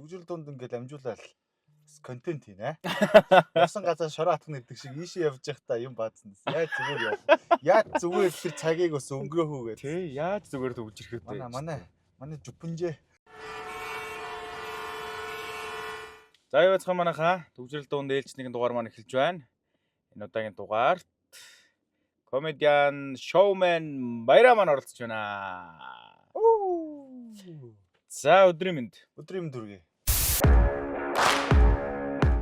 Төгжрөл дунд ингээд амжуулаад контент хийнэ. Явсан газар шороо атах нэгдэг шиг ийшээ явж байхдаа юм баадсан. Яаж зүгээр яв. Яаж зүгээр тэр цагийг бас өнгөрөөхүү гэдэг. Тий, яаж зүгээр төгжрөх вэ? Манай жупунжээ. За юу бацхан манайхаа төгжрөл дунд ээлж нэгэн дугаар маань эхэлж байна. Энэ удаагийн дугаарт комедиан шоумен Баяраа маань оролцож байна. За өдрийн мэнд Дүргээ.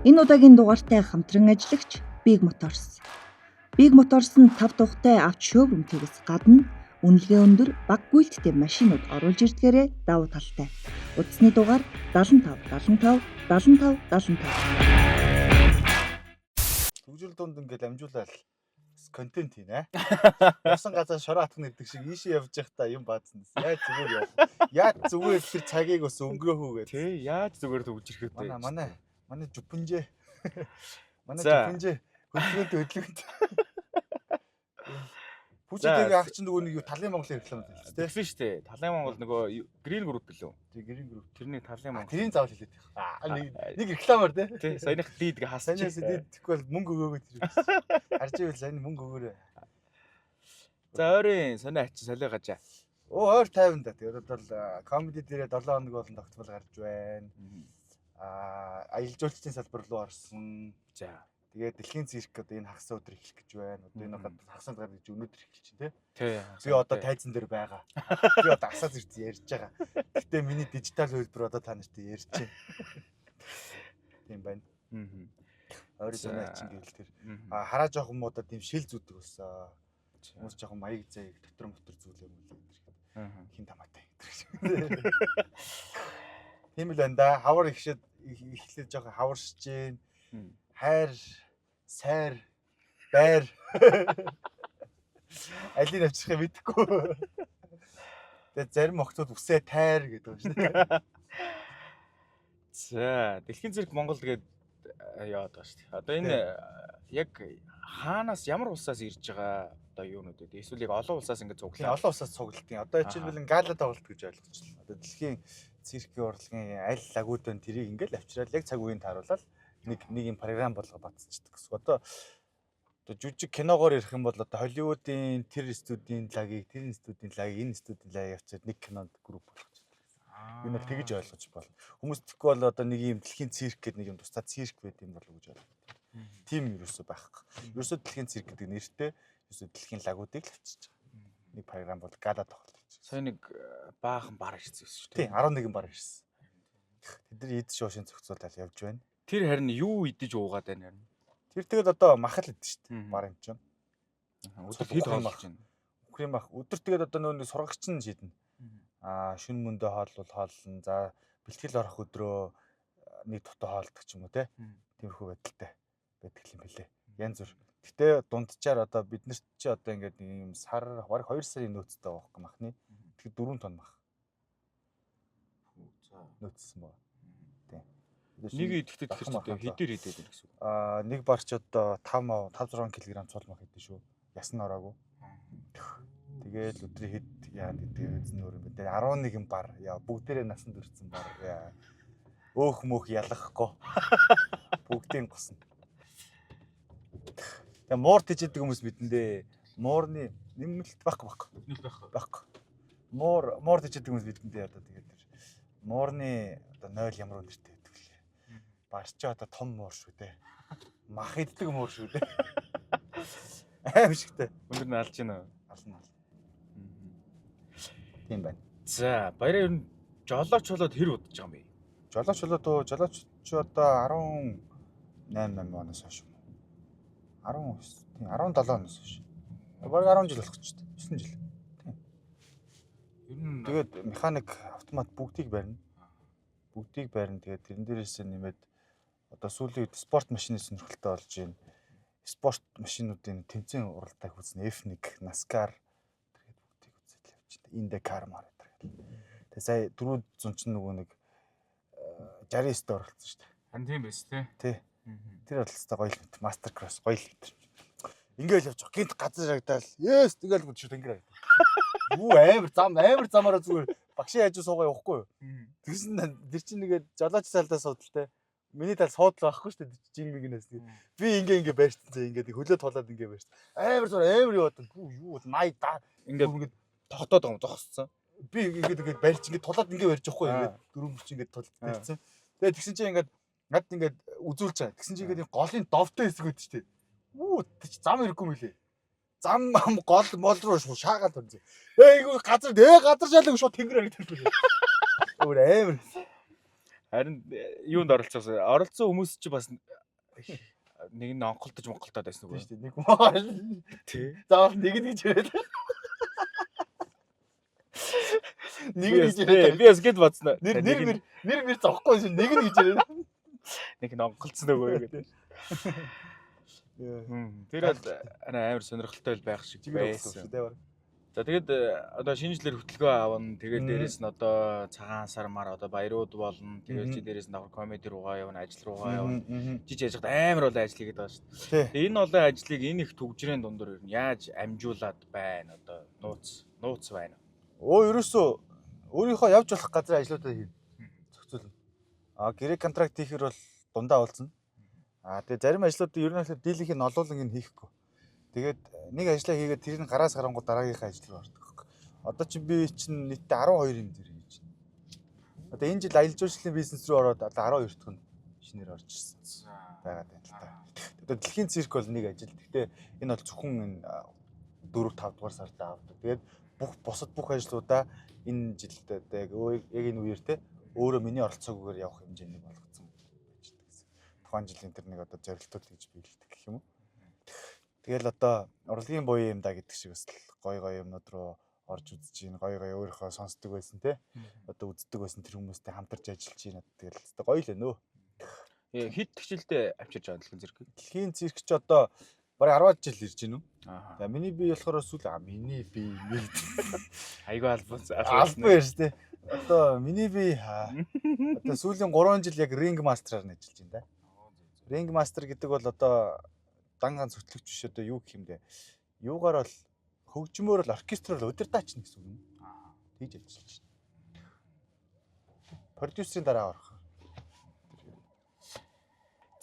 Энэ удаагийн дугаартай хамтран ажиллагч Big Motors. Big Motors нь 5 тухтай авч шоурумтгээс гадна үнэлгээ өндөр баг гүйлттэй машинууд оруулж ирдгээрээ давуу талтай. Утасны дугаар 75 75 75 75. Төгжрөл дунд ингээд амжуулаад контент хийнэ. Явсан газар шороо атах нэгдэг шиг ийшээ явж байхдаа юм баадсан. Яаж зүгээр яв. Яаж зүгээр тэр цагийг бас өнгөрөөхүү гэдэг. тий, яаж зүгээр төгжрөх вэ? Манай жупунжээ. Хөдөлгөөнт. Пүүчтэйг ах чинь нөгөө нэг юу Талын Монголын реклам байлаа тэгсэн шүү дээ. Талын Монгол нөгөө Green Group гэлөө. тий. Гэрийн групп. Тэрний Талын Монгол. Тэрийн заавал хэлээд байх. Нэг рекламаар тий. Тий, саяных лидг хасаж. Санаас тэгэхгүй бол мөнгө өгөөгөө тэр. Харж ивэл сайн мөнгө өгөөрэй. За ойрын сонио ачи солио гажаа. Ойр 50 да. Тэгээд бол комеди дээрээ 7 хоног болон тогтмол гарч байна. Аялал жуулчлалын салбар руу орсон. За. Тэгээд дэлхийн цирк одоо энэ хагас өдөр эхлэх гэж байна. Одоо энэ хагасанд гар гэж өнөөдөр эхэлж чинь тий. Би одоо тайзан дээр байгаа. Би одоо асаад ирсэн ярьж байгаа. Гэтэ миний дижитал хөлбөр одоо та нарт ярьж байна. Тийм байна. Ойрын сонио ачин гээл тэр. Хараа жоох юм одоо тийм шил зүдэг болсон. Хүмүүс жоохон маяг заяг дотор зүйлээ мөлий хин тамаатай. Тийм л байна да. Хавар эхлээд жоохон хаваршиж гин. Хайр, сайр, байр. Алийг авчихыг мэдэхгүй. Тэгээд зарим охтууд үсээ тайр гэдэг шүү дээ. За, дэлхийн цирк Монгол гээд яваад байгаа шүү дээ. Одоо энэ яг хаанаас ямар улсаас ирж байгаа одоо юунууд вэ? Эсвэл яг олон улсаас ингэ цуглаа. Олон улсаас цуглалт. Одоо жишээлбэл гала тоглолт гэж ойлгочихлоо. Одоо дэлхийн циркийн урлагийн аль лагуудын тэрийг ингээл авчираад яг цаг үеийн тааруулаад нэг юм програм болго батцчихдаг гэсэн. Одоо жүжиг киногоор ярих юм бол одоо Холливуудын тэр студийн лагийг, тэр студийн лагийг, энэ студийн лагийг авчираад нэг кинонд групп болгочихдаг гэсэн. Энэ л тэгж ойлгож болно. Хүмүүс тэгэхгүй бол одоо нэг юм дэлхийн цирк гэдэг нэг юм тусдаа цирк байт юм болов гэж ойлгодог. Тим ерөөсөө байхгүй. Ерөөсөө дэлхийн цирк гэдэг нэртэй ерөөсөө дэлхийн лагуудыг л авчирч байгаа. Нэг програм бол гала тоглолт гэж. Сая нэг баахан бар ирсэн шүү Тийм дээ. 11 бар ирсэн. Тэдний эд шоушин зохицуулаад явж байна. Тэр харин юу идэж уугаад байна харин. Тэр тэгэл одоо махал идэв шүү дээ. Бар юм чинь. Өдөр хэд хоолж байна. Үхрийн мах. Өдөр тэгээд одоо нөгөө сургагч нь шийднэ. Шүн мөндөө хооллон. За бэлтгэл орох өдрөө нэг тутаа хоолдог ч юм уу те. Тиймэрхүү байдалтай байдаг юм билэ. Янз бүр. Гэтэ дунджаар одоо бид нарт чи одоо ингээд нэг юм сар бараг 2 сарын нөөцтэй байгаа байхгүй махны. Тэгэхээр 4 тонн мах. Нөөцсөн байна. Тийм. Нэг идэхтэй тэгэхээр хэдээр идээд байна гэсэн үг. Нэг барч одоо 5-6 кг цул мах идэв шүү. Ясна ороогүй. Тэгээд өдрийн хэд яа гэдэг эзэн өөр юм бэ. 11 бар. Яа бүгдээрээ насанд өрцөн бар. Яа. Өөх мөх ялахгүй. Бүгдийн госно. Тэгээ муур тийждэг хүмүүс бидэндээ муурны нэмэлт байхгүй. Муур тийждэг хүмүүс бидэндээ одоо тэгээд муурны одоо 0 ямар өнөртэй байдаг лээ. Барч одоо том муур шүү дээ. Мах иддэг муур шүү дээ. Аим шигтэй. Өндөр нь алж гинэ. Ална. Тийм байна. За, баяраа ер нь жолооч болоод хэр удаж байгаа юм бэ? Жолооч одоо 18 оноос хойш юм. 17 оноос хойш. Бараг 10 жил болох ч дээ. 9 жил. Тийм. Ер нь тэгээд механик автомат бүгдийг барина. Тэгээд тэрэн дээрээс нэмээд одоо сүүлийн үед спорт машины сонирхолтой болж байна. Спорт машинуудын тэмцээн уралдааг үзнэ. F1, NASCAR тэгээд бүгдийг үзэл явж байна. IndyCar маар гэдэг. Тэгээд сая 400 ч нөгөө нэг 69-д оролцсон шүү дээ. харин тийм байс тий. Тэр бололцтой гоё л мэт. Master Cross гоё л мэт. Ингээл явж гинт газар шагдаал. Yes тэгэл гүд шүү тэнгэр. Юу амар замаараа зүгээр багшийн хажуу суугаа явахгүй юу? Тэгсэн тэр чинь нэгээд жолооч талдаа судалтай. Миний тал суудлаа байхгүй шүү дээ. Жингэнээс тэгээд би ингээ байрцсан. Ингээ хөлөө тулаад ингээ байрцсан. Амар яваад юу 80 даа. Ингээ тогтоод байгаа юм зогссон. Би ингээ барьж ингээ тулаад ингээ барьж явахгүй ингээ дөрөв мөч ингээ тулаад барьцсан. Тэгээд тэгсэн чинь ингээ над ингээ үзүүлж байгаа. Тэгсэн чинь ингээ голын довтой хэсгүүд шүү дээ. Тэг зам ирэхгүй мөлий. Зам гол мол руу шаагаад байна. Эйгүү газар шалаг шууд тэнгэр харагдчихлээ. Өөр амар. Харин юунд оролцсон хүмүүс чи бас нэг нь онголдож монголтоод байсан үгүй шүү дээ. Нэг маа. Тий. Заавал нэг гэж яриад. Нэг гэж яриад. Би бас гэд бодсноо. Нэр зовхгүй шин нэг гэж яриад. Нэг нь онголцсон нөгөө гэдэг. Тэр амар сонирхолтой байх шиг байсан. За тэгээд одоо шинжлэр хөтөлбөр авна. Тэгээд дээрэс нь одоо цагаан сар мар одоо баярууд болно. Тэгээд чи дээрэс нь давхар комеди руугаа явна, ажил руугаа явна. Жиж яж хад амар бол ажил хийгээд байгаа шүү дээ. Тэгээд энэ олон ажлыг энэ их төгжрийн дундуур юу яаж амжуулаад байна одоо нууц байна. Ерөөсөө өөрийнхөө явж болох газрын ажлуудаа хийнэ. Зохицуулна. Гэрээ контракт хийхэр бол дундаа уулзна. Тэгээ зарим ажлуудыг ер нь дийлийнх нь олуулан хийхгүй. Тэгээд нэг ажлаа хийгээд тэрийг гараас гарангууд дараагийнхаа ажил руу ордог. Одоо чи би чинь нийтдээ 12 юм зэрэг хийж байна. Одоо энэ жил аялал жуулчлалын бизнес рүү ороод 12 дахь нь шинээр орж ирсэн байгаад байна л та. Одоо дэлхийн цирк бол нэг ажил. Гэхдээ энэ бол зөвхөн энэ 4-5 дугаар сард авдаг. Тэгээд бусад бүх ажлуудаа энэ жилдээ яг энэ үеэр те өөрөө миний оролцоогүйгээр явах хэмжээний болгоцсон байж байгаа гэсэн. Тухайн жилийн тэр нэг одоо зорилтууд гэж биелдэг гэх юм уу. Тэгэл одоо урлагийн буян юм да гэдэг шиг бас гой юмнууд руу орж үзэж гин гой өөрийнхөө сонсдог байсан те. Одоо үздэг байсан тэр хүмүүстэй хамтарч ажиллаж гин. Тэгэл өстой гоё л нөө. Хэд тгчилдээ авчирч байгаа дэлхийн цирк? Дэлхийн цирк ч одоо бараг 10 жил ирж гин үү? За миний бие болохоор сүүл миний бие айгүй албан байж те. Одоо миний бие одоо сүүлийн 3 жил яг ринг мастераар нь ажиллаж байна да. Ринг мастер гэдэг бол одоо дан ганц хөтлөгч биш одоо юу гэх юм бэ? Юугаар бол хөгжмөөр л оркестраар удирдаач гэсэн үг юм. Тийж ажиллаж байна. Продюсерийн дараа орох.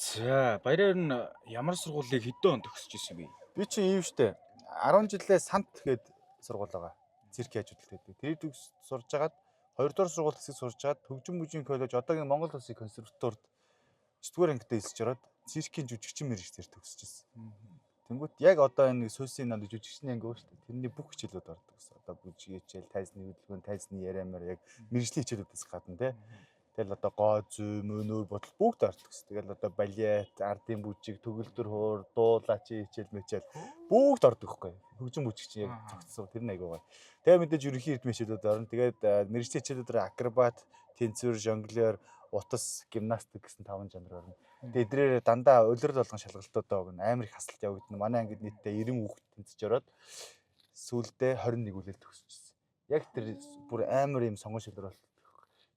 За, баяраар нь ямар сургуулийг хэдэн он төгсөж ирсэн бэ? Би чинь ийм штэ. 10 жилээ сант гээд сургууль байгаа. Цирк яаж хөдөлгөөд. Тэр сурж агаад 2 дугаар сургууль хэсэг сурж агаад хөгжим мужийн коллеж одоогийн Монгол Улсын консерваторид 4 ангитай хэлж ороод циркийн жүжигчин мэргэжлэр төгсөж ирсэн. Тэнгүүт яг одоо энэ сүүсийн нанд жүжигчний анги өө штэ. Тэрний бүх хичээлүүд ордог гэсэн. Одоо бүжиг хичээл, тайзны хөдөлгөөн, тайзны яриамаар яг мэргэжлийн хичээлүүдээс гадна те. Тэгэл одоо гоо зүй, мөнөр бодол бүгд ордог гэсэн. Тэгэл одоо балет, ардын бүжиг, төгөлдөр хуур, дуулаач хичээл мэчээл бүгд ордог хгүй. Хөгжим бүжигчин яг зогцсон. Тэр нь айгүй гоё. Тэгээ мэдээж ерөнхий эрдмийн хичээлүүд орно. Тэгээд мэргэжлийн хичээлүүдээр акробат, тэнцвэр, жонглер, утас, гимнастик гэсэн 5 жанр орно. Тэгээд эдрээр дандаа улирал болгон шалгалтуудаа өгнө. Амар их хасалт явагдана. Манай ангид нийтдээ 90 хүүхэд тэнцэж ороод сүүлдээ 21 үлээл төгсчихсэн. Яг тэр бүр амар юм сонгон шилрэл бол.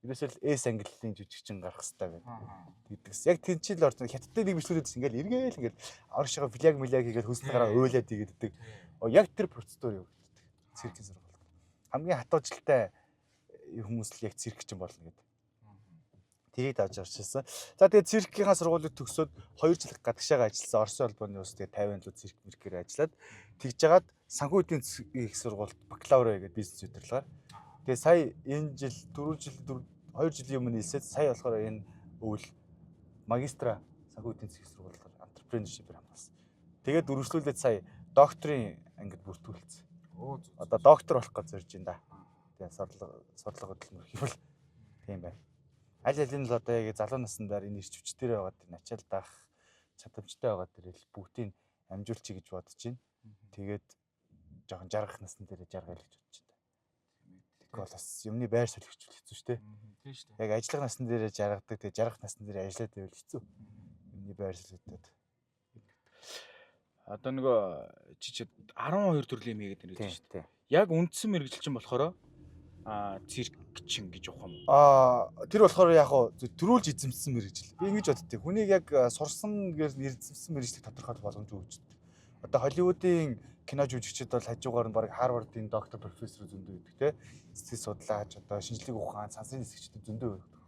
Ерөөсөө эс ангиллын жүжигчин гарах хэрэгтэй гэдэгс. Яг тэнцэл орсон хятадтай нэг бичлэгүүдээс ингээл эргээл ингээл оршихоо фляг хийгээд хөлсний гараа уйлаад игээддэг. Яг тэр процедур явагддаг. Циркийн сургууль. Хамгийн хатуужилтай хүмүүс л яг циркчин болно гэдэг. Тэрийг давж орчихсон. За тэгээд циркийнхаа сургуулийг төгсөөд 2 жил гадагшаага ажилласан Оросын холбооны улс тэгээд 50 жил цирк мэркээр ажиллаад тэгж жагаад санхүү эдийн засгийн их сургуульд бакалавра хийгээд бизнес удирдлагаар. Тэгээд сая энэ жил 2 жилийн өмнө хэлсээд сая болохоор энэ өвөл магистра санхүү эдийн засгийн сургуулиар entrepreneurship-ээр хамгаалсан. Тэгээд үргэлжлүүлээд сая докторийн ангид бүртгүүлсэн. Одоо доктор болох гэж зорж байна да. Тэгээд сурлага хөдөлмөр хийвэл тийм байна. Аль алин л одоо яг залуу наснаар энэ ирч хүчтэй байгаад ачаал даах чадамжтай байгаад ирэл бүгдийг амжуулчих гэж бодож байна. Тэгээд жоохон жаргах насны дээр жаргал гэж бодож байна. Тэгэхээр бас юмны байр суурь хэвчүүл хэцүү шүү дээ. Тийм шүү дээ. Яг ажиллах насны дээр жаргадаг, тэгээд жаргах насны дээр ажиллаад байвал хэцүү. Юмны байр суурьуд. Одоо нөгөө чи 12 төрлийн юм хийгээд ирээд шүү дээ. Яг үндсэн мэрэгжилчин болохоор циркчин гэж явах юм. Тэр болохоор яг төрүүлж эзэмсэн мэрэгжил. Би ингэж боддتي. Хүнийг яг сурсан гэж эзэмсэн мэрэгжлийг тодорхойлох боломжгүй гэж. Одоо Холливуудын кино жүжигчид бол хажуугаар нь баг Харвардын доктор профессор зөндөө гэдэг те. Сэтгэл судлаач одоо шинжлэх ухаан сансрын нисгчдүүд зөндөө байдаг.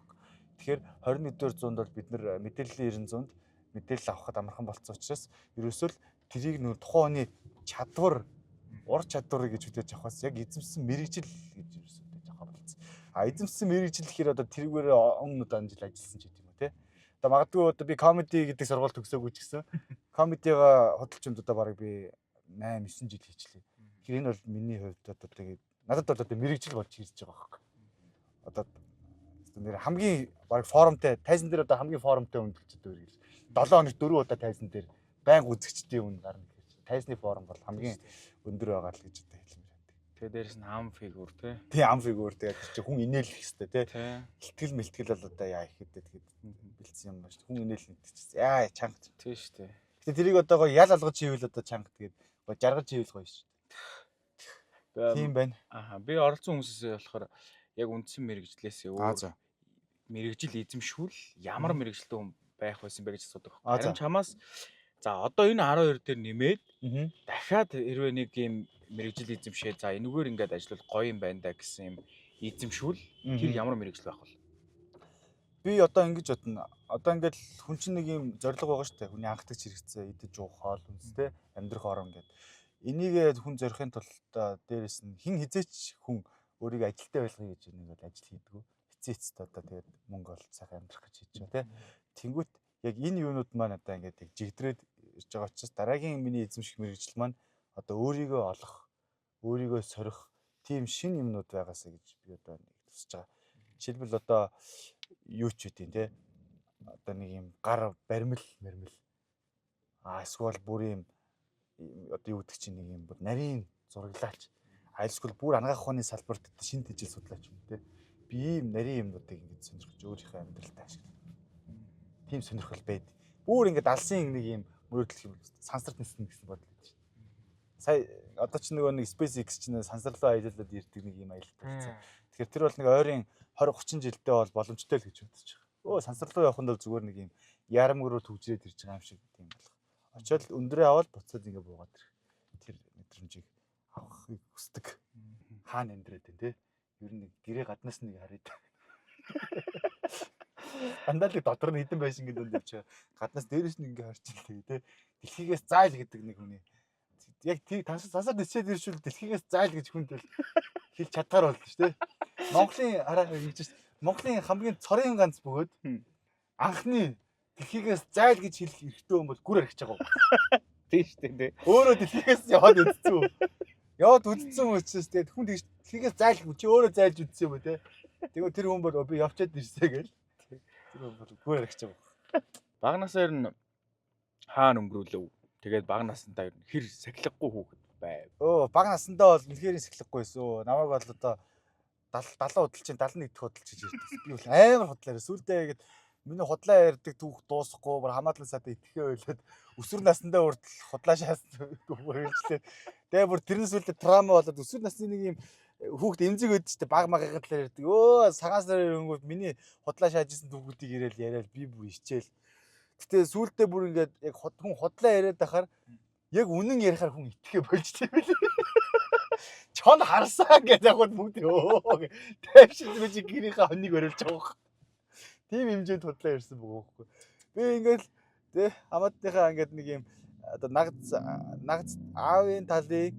Тэгэхээр 21-р зуунд бол бид нар мэдээллийн 90 зуунд мэдээлэл авахд амархан болцсон учраас ерөөсөө л тэрийг нөр тухайн хүний чадвар ур чадварыг гэж үтэж авахаас яг эзэмсэн мэрэгжил гэж ерөөсөө үтэж авах болцсон. А эзэмсэн мэрэгжил гэхээр одоо тэргээр он удаан жил ажилласан ч гэдэг юм уу те. Одоо магадгүй одоо би комеди гэдэг сургууль төгсөөгүй ч гэсэн комедига хөдөлчөнд одоо барыг би 8 9 жил хийчлээ. Тэгэхээр энэ бол миний хувьд одоо тэгээд надад бол одоо мэрэгжил болж ирж байгаа байхгүй. Одоо нэр хамгийн барыг форумтай тайзан дээр одоо хамгийн форумтай үнэлэгчд өөр гэл 7 хоногт 4 удаа тайзан дээр байнга үзэгчдийн үн гарна гэж. Тайзны форум бол хамгийн өндөр байгаа л гэж одоо хэлмээр байдаг. Тэгээ дээрэс нь ам фигүр тий. Тий ам фигүр тэгээд чи хүн инээлэх хэвээр тий. Илтгэл мэлтгэл бол одоо яа ихэд тэгээд бэлдсэн юм байна шүү. Хүн инээлэх чинь яа чанга тий шүү дээ. Гэтэ тэрийг одоо гоё ял алгаж хийвэл одоо чанга тэгээд гоё жаргаж хийвэл гоё шүү. Тийм байна. Аха би оролцсон хүмүүсээс болохоор яг үндсэн мэрэгжлээс өөр мэрэгжил эзэмшүүл ямар мэрэгжилтэй хүн байх байсан бэ гэж асуудаг. Харин чамаас за одоо энэ 12 дээр нэмээд дахиад хэрвээ нэг юм мэрэгжил эзэмшээ за энэгээр ингээд ажиллавал гоё юм байна да гэсэн юм эзэмшүүл тэр ямар мэрэгжил байх вэ? Би одоо ингэж бодно. Одоо ингээд хүн чинь нэг юм зориг байгаа шүү дээ. Хүний анхдагч хэрэгцээ, идэж уух, хоол хүнстэй амьдрах орон гэдэг. Энийг хүн зорихын тулд дээрэс нь хин хизээч хүн өөрийгөө ажилтаа байлгая гэж нэг бол ажил хийдэг. Эцээцт одоо тэгээд мөнгө олж сайхан амьдрах гэж хийж байгаа тийм. Тэнгүүт яг энэ юунууд маань одоо ингээд яг жигдрээд ирж байгаа учраас дараагийн миний эзэмших мэрэгжил маань одоо өөрийгөө олох, өөрийгөө сорих тийм шин юмнууд байгаасаа гэж би одоо нэг төсөж байгаа. Жишээлбэл одоо юу ч үгүй тийм одоо нэг юм гар баримл эсвэл бүр юм одоо юу гэдэг чинь нэг юм бүр нарийн зураглаач айлсгүй бүр анагаах ухааны салбарт шинэ тэжил судлаач юм те би ийм нарийн юмнуудыг ингэж сонирхож өөрийнхөө амьдралдаа ашиглав. Тийм сонирхол байд. Бүр ингэж алсын нэг юм мөрөдлөх юм сансарт нисэн гэсэн бодол байдаг шин. Сая одоо ч нөгөө нэг SpaceX чинь сансарлуу аялалд ирдэг нэг юм аялалтай болсон. Тэгэхээр тэр бол нэг ойрын 20 30 жилдээ бол боломжтой л гэж бодож байгаа. Сансарлуу явахын тулд зүгээр нэг юм ярамг руу төвжрээд ирж байгаа юм шиг тийм болох. Очоод өндрөө аваад буцаад ингэ буугаад тэр мэдрэмжийг авахыг хүсдэг. Хаана амьдрээд байна те? Ер нь гэрээ гаднаас нэг хараад. Андалыг дотор нь хідэн байшин гэдэг юм чи гаднаас дээрээс нь ингэ харж илээ те. Дэлхийгээс зайл гэдэг нэг хүний. Яг тийг тасаад дэсээд иршүүл дэлхийгээс зайл гэж хүнд хэлж чадгаар болдог шүү те. Монголын хараа хийж шүү. Монголын хамгийн цорын ганц бөгөөд анхны дэлхийгээс зайл гэж хэлэх эрхтэй юм бол гүр архиж байгаа. Тийм шүү дээ. Өөрөө дэлхийгээс яваад үзсэн үү? Яваад үзсэн учраас тэгээд хүн дэлхийгээс зайл чи өөрөө зайлж үзсэн юм уу те? Тэгвэл тэр хүн бол би явчаад ирсэ гээл. Тэр хүн бол гүр архиж байгаа. Багнасаар нь хаана өнгөрүүлв? Тэгээд баг насандаа ер нь хэр сахилахгүй хүүхэд байв. Баг насандаа бол үнэхээр сахилахгүйсэн. Намайг бол одоо 70 удалчин 71 дэх удалч гэж ярьдаг. Би бол амар худлаар сүулдэ гээд миний худлаа ярьдаг түүх дуусахгүй бүр хамаадлан садаа итгэхээ ойлоод өсвөр насандаа хүртэл худлаа шаасан үргэлжлээ. Тэгээ бүр тэрнээс үлдээ трама болоод өсвөр насны нэг юм хүүхд эмзэг өгдөө ч баг магагаа талаар ярьдаг. Цагаан сарын өнгөд миний худлаа шаажсэн түүхүүдийг яриад би бүр ичээл. Гэтэ сүултээ бүр ингээд яг хүн худлаа яриад байхаар яг үнэн ярихаар хүн итгэхээ болж тийм байл. Чон харсаа гэдэг яг бүгд тайвшилж гэж гэрийнхээ хоныг өрөлж байгаа. Тийм хэмжээнд худлаа ярьсан бөгөөхгүй. Би ингээд тэ хамаатныхаа ингээд нэг юм одоо нагц аавын талыг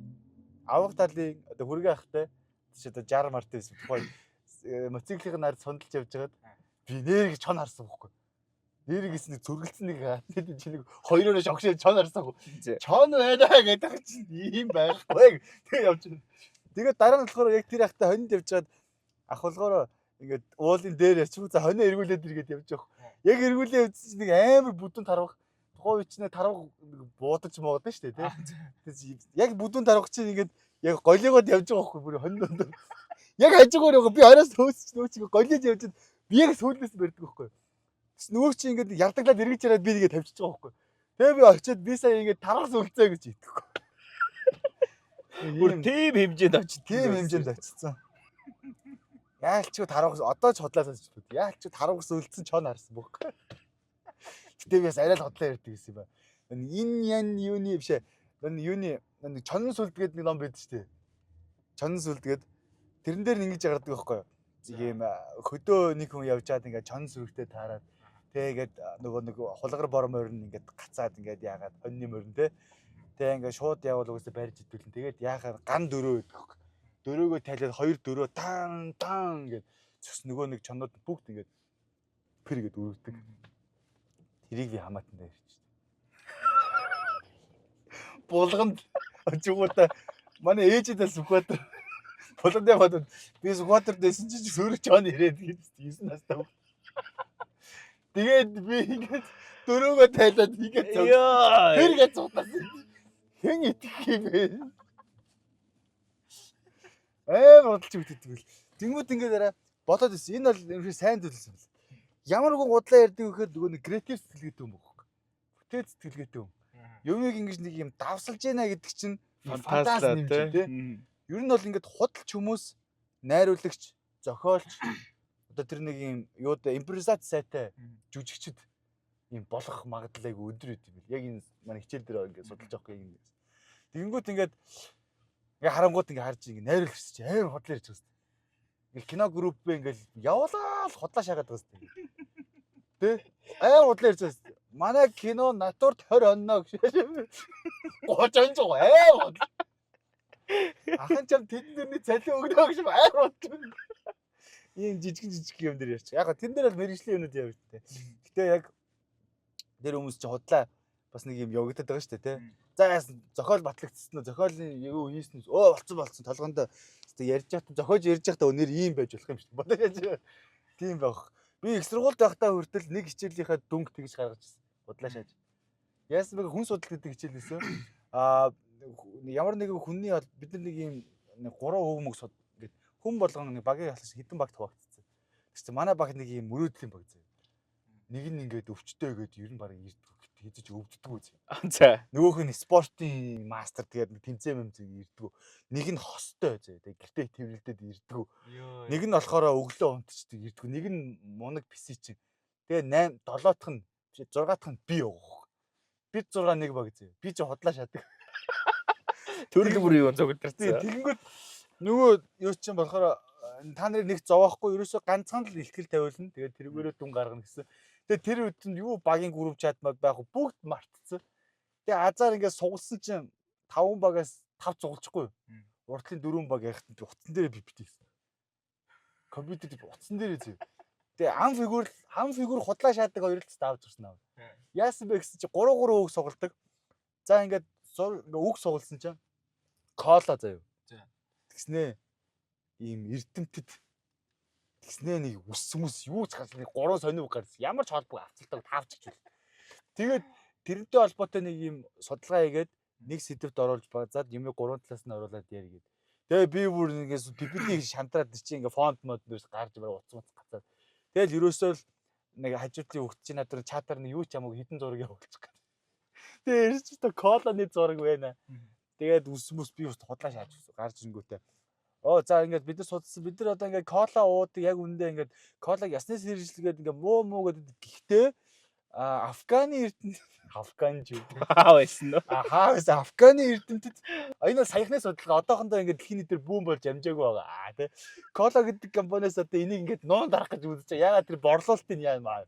авах талыг одоо хүргээ ахтай чи одоо 60 март байсан тухай мотоциклын нард сундалж явж байгаад би нэр гэж чон харсан бөөхгүй. Нэргээс нэг зөргөлцсөн нэг тэгээд чи нэг хоёроо шогшоо чон харсаагүй. Чон байлаа гэдэг чинь ийм байхгүй. Тэгээ явж байна. Тэгээд дараа нь болохоор яг тэр ахтай хонинд явжгаад ах болгоороо ингээд уулын дээр ячгүй за хонио эргүүлээд иргээд явж байгаа. Яг эргүүлээ явж чинь нэг амар бүдүүн тарвах. Тухайн үчнээ тарвах буудаж муудаг шүү дээ тий. Яг бүдүүн тарвах чинь ингээд яг голигоод явж байгаа байхгүй бүр хонь донд. Яг хажуугаар яваа би араас нөөч голиод явж би яг сүүлнээс барьдаг байхгүй. Нөгөө чи ингээд ярдаглаад эргэж яриад би нэгээ тавьчихж байгаа байхгүй. Тэгээ би очиод би сая ингээд тархас үлцээ гэж итгэхгүй. Бүр тийм хэмжээнд очив. Тийм хэмжээнд очсон. Яалч тархас одоо ч хотлаа сонсч بود. Яалч тархас үлдсэн чон харсан байхгүй. Гэтэ би бас арай л хотлоо ярьдаг гэсэн юм ба. Энэ юуны бишээ. Юуны нэг чонн сүлд гэдэг нэг ном байдаг шүү дээ. Чонн сүлд гэдэг тэрэн дээр ингэж ягардаг байхгүй юу? Тийм хөдөө нэг хүн явж чаад ингээд чонн сүрэгтэй таарад тэгээд нөгөө нэг хулгар бор морин ингээд гацаад ингээд яагаад хоньны морин те. Тэгээ ингээд шууд явал угсаа барьж идүүлэн. Тэгээд яахаар ган дөрөө гэдэг. Дөрөөгөө тайлаад 2 4 тан ингээд цус нөгөө нэг чоннууд бүгд ингээд пэр гээд үргэлдэг. Тэрийг би хамаатан дээр ирчихсэн. Булганд очигуудаа манай ээжэдээ Сүхбаатар булганд яваад би Сүхбаатар дэсэн чинь сөрөг чон ирээд гэж 9 настай. Тэгээд би ингээд дөрөөгөө тайлаад ингээд тэргээ цугтасан. Хэн итгэх юм бэ? Бодолч үтдэг. Тэнгүүд ингээд арай бодоод ирсэн. Энэ бол ерөөсөө сайн төлөвлөсөн юм. Ямар гоо гудлаа ярьдаг гэхээр нөгөө нэг креатив сэтгэлгээтэй юм бохоо. Бүтэц сэтгэлгээтэй юм. Юмыг ингэж нэг юм давсалж яана гэдэг чинь фантази юм чи тээ. Ер нь бол ингээд худалч хүмүүс, найруулагч, зохиолч одоо тэр нэг юм юу да импровизац сайтай жүжигчд юм болох магадлал айгу өдөр үт юм бэл. Яг энэ манай хичээл дээр ингээд судалж авах юм. Тэгэнгүүт ингээд харангууд ингээд харж ингээд найруулагч чи амар хотлоо ярьж байгаа. Ингээл кино группээ ингээл явуулаа л худлаа шагаад байгаа юм. Тэ? Амар худлаа ярьж байгаа. Манай кино натурд 20 онноо гэж. 30 онцгой амар. Ахын чам тэдний цалин өгнө гэж амар бодсон. Ийм жижиг юм дээр ярьчих. Яг тэн дээр бол мэрэгжлийн юмнууд явж тээ. Гэтэ яг тэр хүмүүс чи худлаа бас нэг юм явагдаад байгаа шүү дээ, тэ. За зохиол батлагдсан уу? Зохиолын юу хийсэн үү? Болцсон толгонд ярьж байхдаа зохиож ярьж байхдаа өнөр ийм байж болох юм шүү дээ. Бодож тийм байх. Би их сургуульд байхдаа хүртэл нэг хичээлийнхаа дүнг тэгж гаргаж ирсэн. Бодлоо шааж. Яасан бэ? Хүн судлал гэдэг хичээл байсан. Ямар нэгэн хүний бид нар нэг ийм 3 хөвмөг ингээд хүн болгон нэг багийн халаш хідэн баг тавагдсан. Тэгсэн манай баг нэг ийм мөрөөдлийн баг заяа. Нэг нь ингээд өвчтөе гэдэг ер нь баг ирдэг. Хийжиж өвддөг үз. За. Нөгөөх нь спортын мастер тэгээд тэмцээн мэмцэг ирдэг. Нэг нь хостой заяа. Тэгээд гэртээ тэрвэлдээд ирдэг. Нэг нь болохоор өглөө унтчдаг ирдэг. Нэг нь мунаг писи чинь. Тэгээд 7 дахь нь 6 дахь нь би явах. Бид 6 нэг баг заяа. Би ч хотлоо шатдаг. Төрөл бүр юу зогдорсон. Тэгэнгүүт нөгөө юу чинь болохоор та нарыг нэг зовоохгүй ерөөсөө ганцхан л ихтгэл тавиулна. Тэгээд тэргээрээ дүн гаргана гэсэн. Тэгээд тэр үедэнд юу багийн групп чат мод байх бүгд мартцсан. Тэгээд азар ингээд сугалсан чинь 5 багаас 5 зугалчихгүй. Уртлын 4 баг ярихтан утсан дээрээ битээсэн. Компьютер утсан дээрээ зөө. Тэгээд ам фигур худлаа шаадаг хоёр л давж ирсэн аа. Яасан бэ гэсэн чи 3 үг сугалдаг. За ингээд үг сугалсан чинь кола заяа. Тэгснээ ийм эрдэмтэд тэгснээ нэг үс юу ч гарсан нэг 3 сонир гарсан. Ямар ч холбоо авцалдаг таавч гэж үл. Тэгээд тэрнтэй холбоотой нэг ийм судалгаа хийгээд нэг сэдвт оруулж базаад юм 3 талаас нь оруулаад яар гээд. Тэгээ би бүр ингээс PPT шантраад чи ингээ фонт мод нэрс гарч бараг уцмц гацаад. Тэгэл ерөөсөө л нэг хажуудлын хөгч надад чатаар нэг юу ч хамаагүй хідэн зураг явуулчих гээд. Тэгээ ирж та колоны зураг байна. Тэгээд үс би ус хотлоо шааж гарч ирэнгүүтээ. За ингээд бид нар судалсан. Бид нар одоо ингээд кола уудаг яг үндэ ингээд колаг ясны сэржилгээд ингээд муу гэдэг. Гэхдээ Афганы эрдэмтэд Афганч юу байсан нөө. Байсан Афганы эрдэмтэд энэ бол саяхны судалгаа одоохондоо ингээд дэлхийн нийтээр бүүн болж амжаагүй байгаа. Тэ. Кола гэдэг компаниас одоо энийг ингээд нуун дарах гэж үзэж байгаа. Ягаад тэр борлуулалтын яамаа.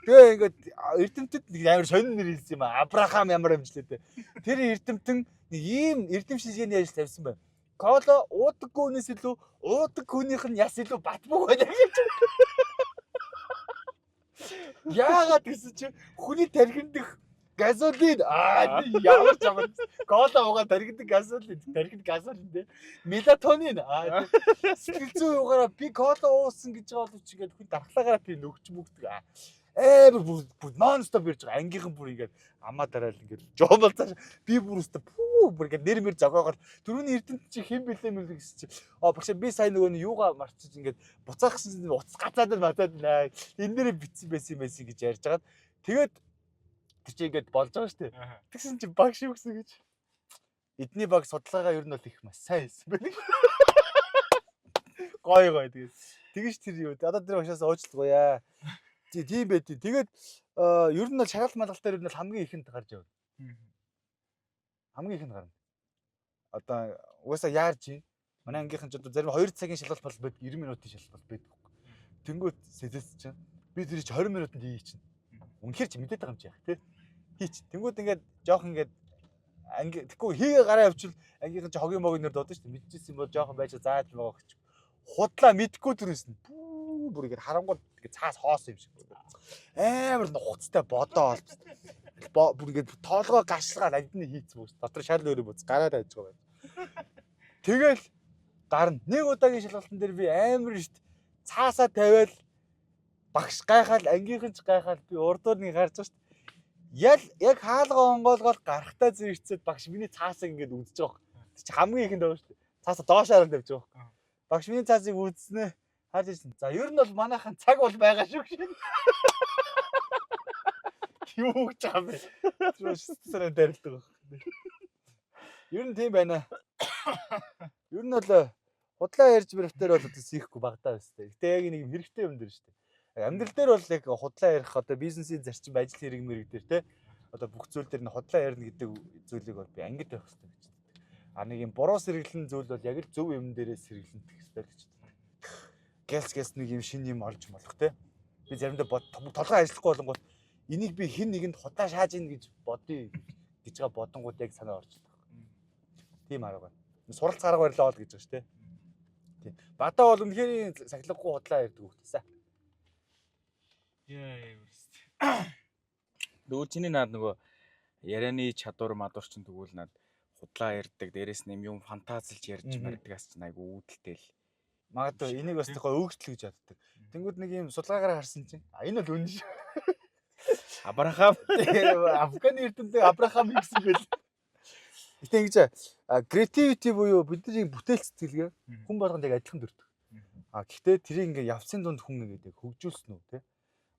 Тэгээ ингээд эрдэмтэд нэг амар сонин нэр хэлсэн юм аа. Абрахам ямар амжилттай. Тэр эрдэмтэн нэг ийм эрдэм шилжгээний ажил тавьсан байна. Кола уудаггүй хүнээс илүү уудаг хүнийх нь яс илүү батбуг байна гэж. Яагаад гэсэн чи хүний тархиндх газолин ямар ч юм кола уугаад тархинд газолин дээ мелатонин сэтгэл зүйн угаараа би кола уусан гэж байгаа боловч ингээд хүн дархлаагаараа би нөгч мөгдөг бүр нон стоп ирж байгаа ангийнхан бүр ингээд амаа дараал ингээд жоомол цааш би бүр өстө бүр ингээд нэр мэр зогоогоор түрүүний эрдэнэт чи хэн бэлээ мэл гэсэн чи багш би сайн нөгөө нь юугаа марчиж ингээд буцаах гэсэн утас гацаад наа энэ нэрээ битсэн байсан юм байсан гэж ярьж хагаад тэгээд тэр чи ингээд болж байгаа шүү дээ тэгсэн чи багш юу гэсэн гэж эдний баг судалгаагаа ер нь бол их маш сайн хэлсэн байна гой тэгээд тэгэж тэр юу одоо тэр багшаас уучлалгүй яа тийм байт. Тэгээд ер нь бол шагаал малгалтаар ер нь хамгийн ихэнд гарч явна. Хамгийн ихэнд гарна. одоо угаасаа яарч юм. Манай ангийнхан ч одоо зарим 2 цагийн шалгалт бол байдаг 90 минутын шалгалт байдаг. Тэнгүүт сэтэс чинь би тэр чи 20 минутанд хий чинь. Үнэхэр чи мэдээд байгаа юм чи яах те. Хийч. Тэнгүүт ингээд жоох ингээд анги тэгэхгүй хийгээ гараа явуул ангийнхан чи хогийн могийн нэр дуудаж шүү дээ. Мэдчихсэн бол жоохон байж зааж байгаа гэж. Худлаа мэдхгүй түрээсэн. Бүр ингээд харангууд ингээд цаас хоосон юм шиг. Амар нухацтай бодоо бол. Бүр ингээд тоолгоо гашлгаад альдны хийцсэн бүс. Дотор шал өрөө бүс гараад байж байгаа байна. Тэгэл дарна. Нэг удаагийн шалгалтын дээр би амар шүү дээ. Цаасаа тавиал багш гайхаал ангийнхан ч гайхаал би урдуур нэг гарч байгаа шүү дээ. Яг хаалгаа онгоолгоод гарахтаа зэрэгцээд багш миний цаасыг ингээд үзэж байгаа. Тэг чи хамгийн ихэнд байгаа шүү дээ. Цаасаа доошоор тавьж байгаа. Багш миний цаасыг үзснээ харж ирсэн. За ер нь бол манайхан цаг бол байгаа шүү гэж. Юу гэж байгаа бэ? Зүсэрэн дарилдаг баг. Ер нь тийм байна. Ер нь бол худлаа ярьж бэрхтэр бол одоо сийхгүй багтаа байстай. Гэтэ яг нэг юм хэрэгтэй юм дэр шүү дээ. Амьдрал дээр бол яг худлаа ярих одоо бизнесийн зарчим ажил хэрэг мэрэг дээр те одоо бүх зүйл дээр нь худлаа ярина гэдэг зүйлийг бол би ангид байх хэрэгтэй гэж байна. А нэг юм буруу сэргэлэн зүйл бол яг л зөв юм дээрээ сэргэлэнэх хэрэгтэй гэж байна. Гэлс нэг юм шин юм олж болох те. Би заримдаа толгой ажиллахгүй болонгууд энийг би хэн нэгэнд худлаа шааж ийн гэж бодъё гэж байгаа бодонгууд яг санаа орж байгаа. Тийм арга байна. Суралц арга барилаа бол гэж байна шүү те. Тийм. Бадаа бол үнэхээр сахилгагүй худлаа ярьдаг хөлтөөсөө. Нөгөө чиний наад нөгөө ярианы чадвар мадуурчин тэгвэл наад худлаа ярьдаг, дээрэс нь юм фантазилж ярьж мэрдгээс чинь айгу үүдэлтэй л. Магадгүй энийг бас тохоо өгчлөө гэж боддог. Тэнгүүд нэг юм судалгаагаар харсан чинь энэ бол үнэн шүү. Абрахам Афганы эрдэмтэд Абрахам гэсэн байл. Гэтэ ингэж creativity буюу бидний бүтээл сэтгэлгээ хүн болгонд яг адилхан төрдөг. Гэхдээ тэрийг ингээ явцын дунд хүн нэгэдэг хөгжүүлсэн үү те.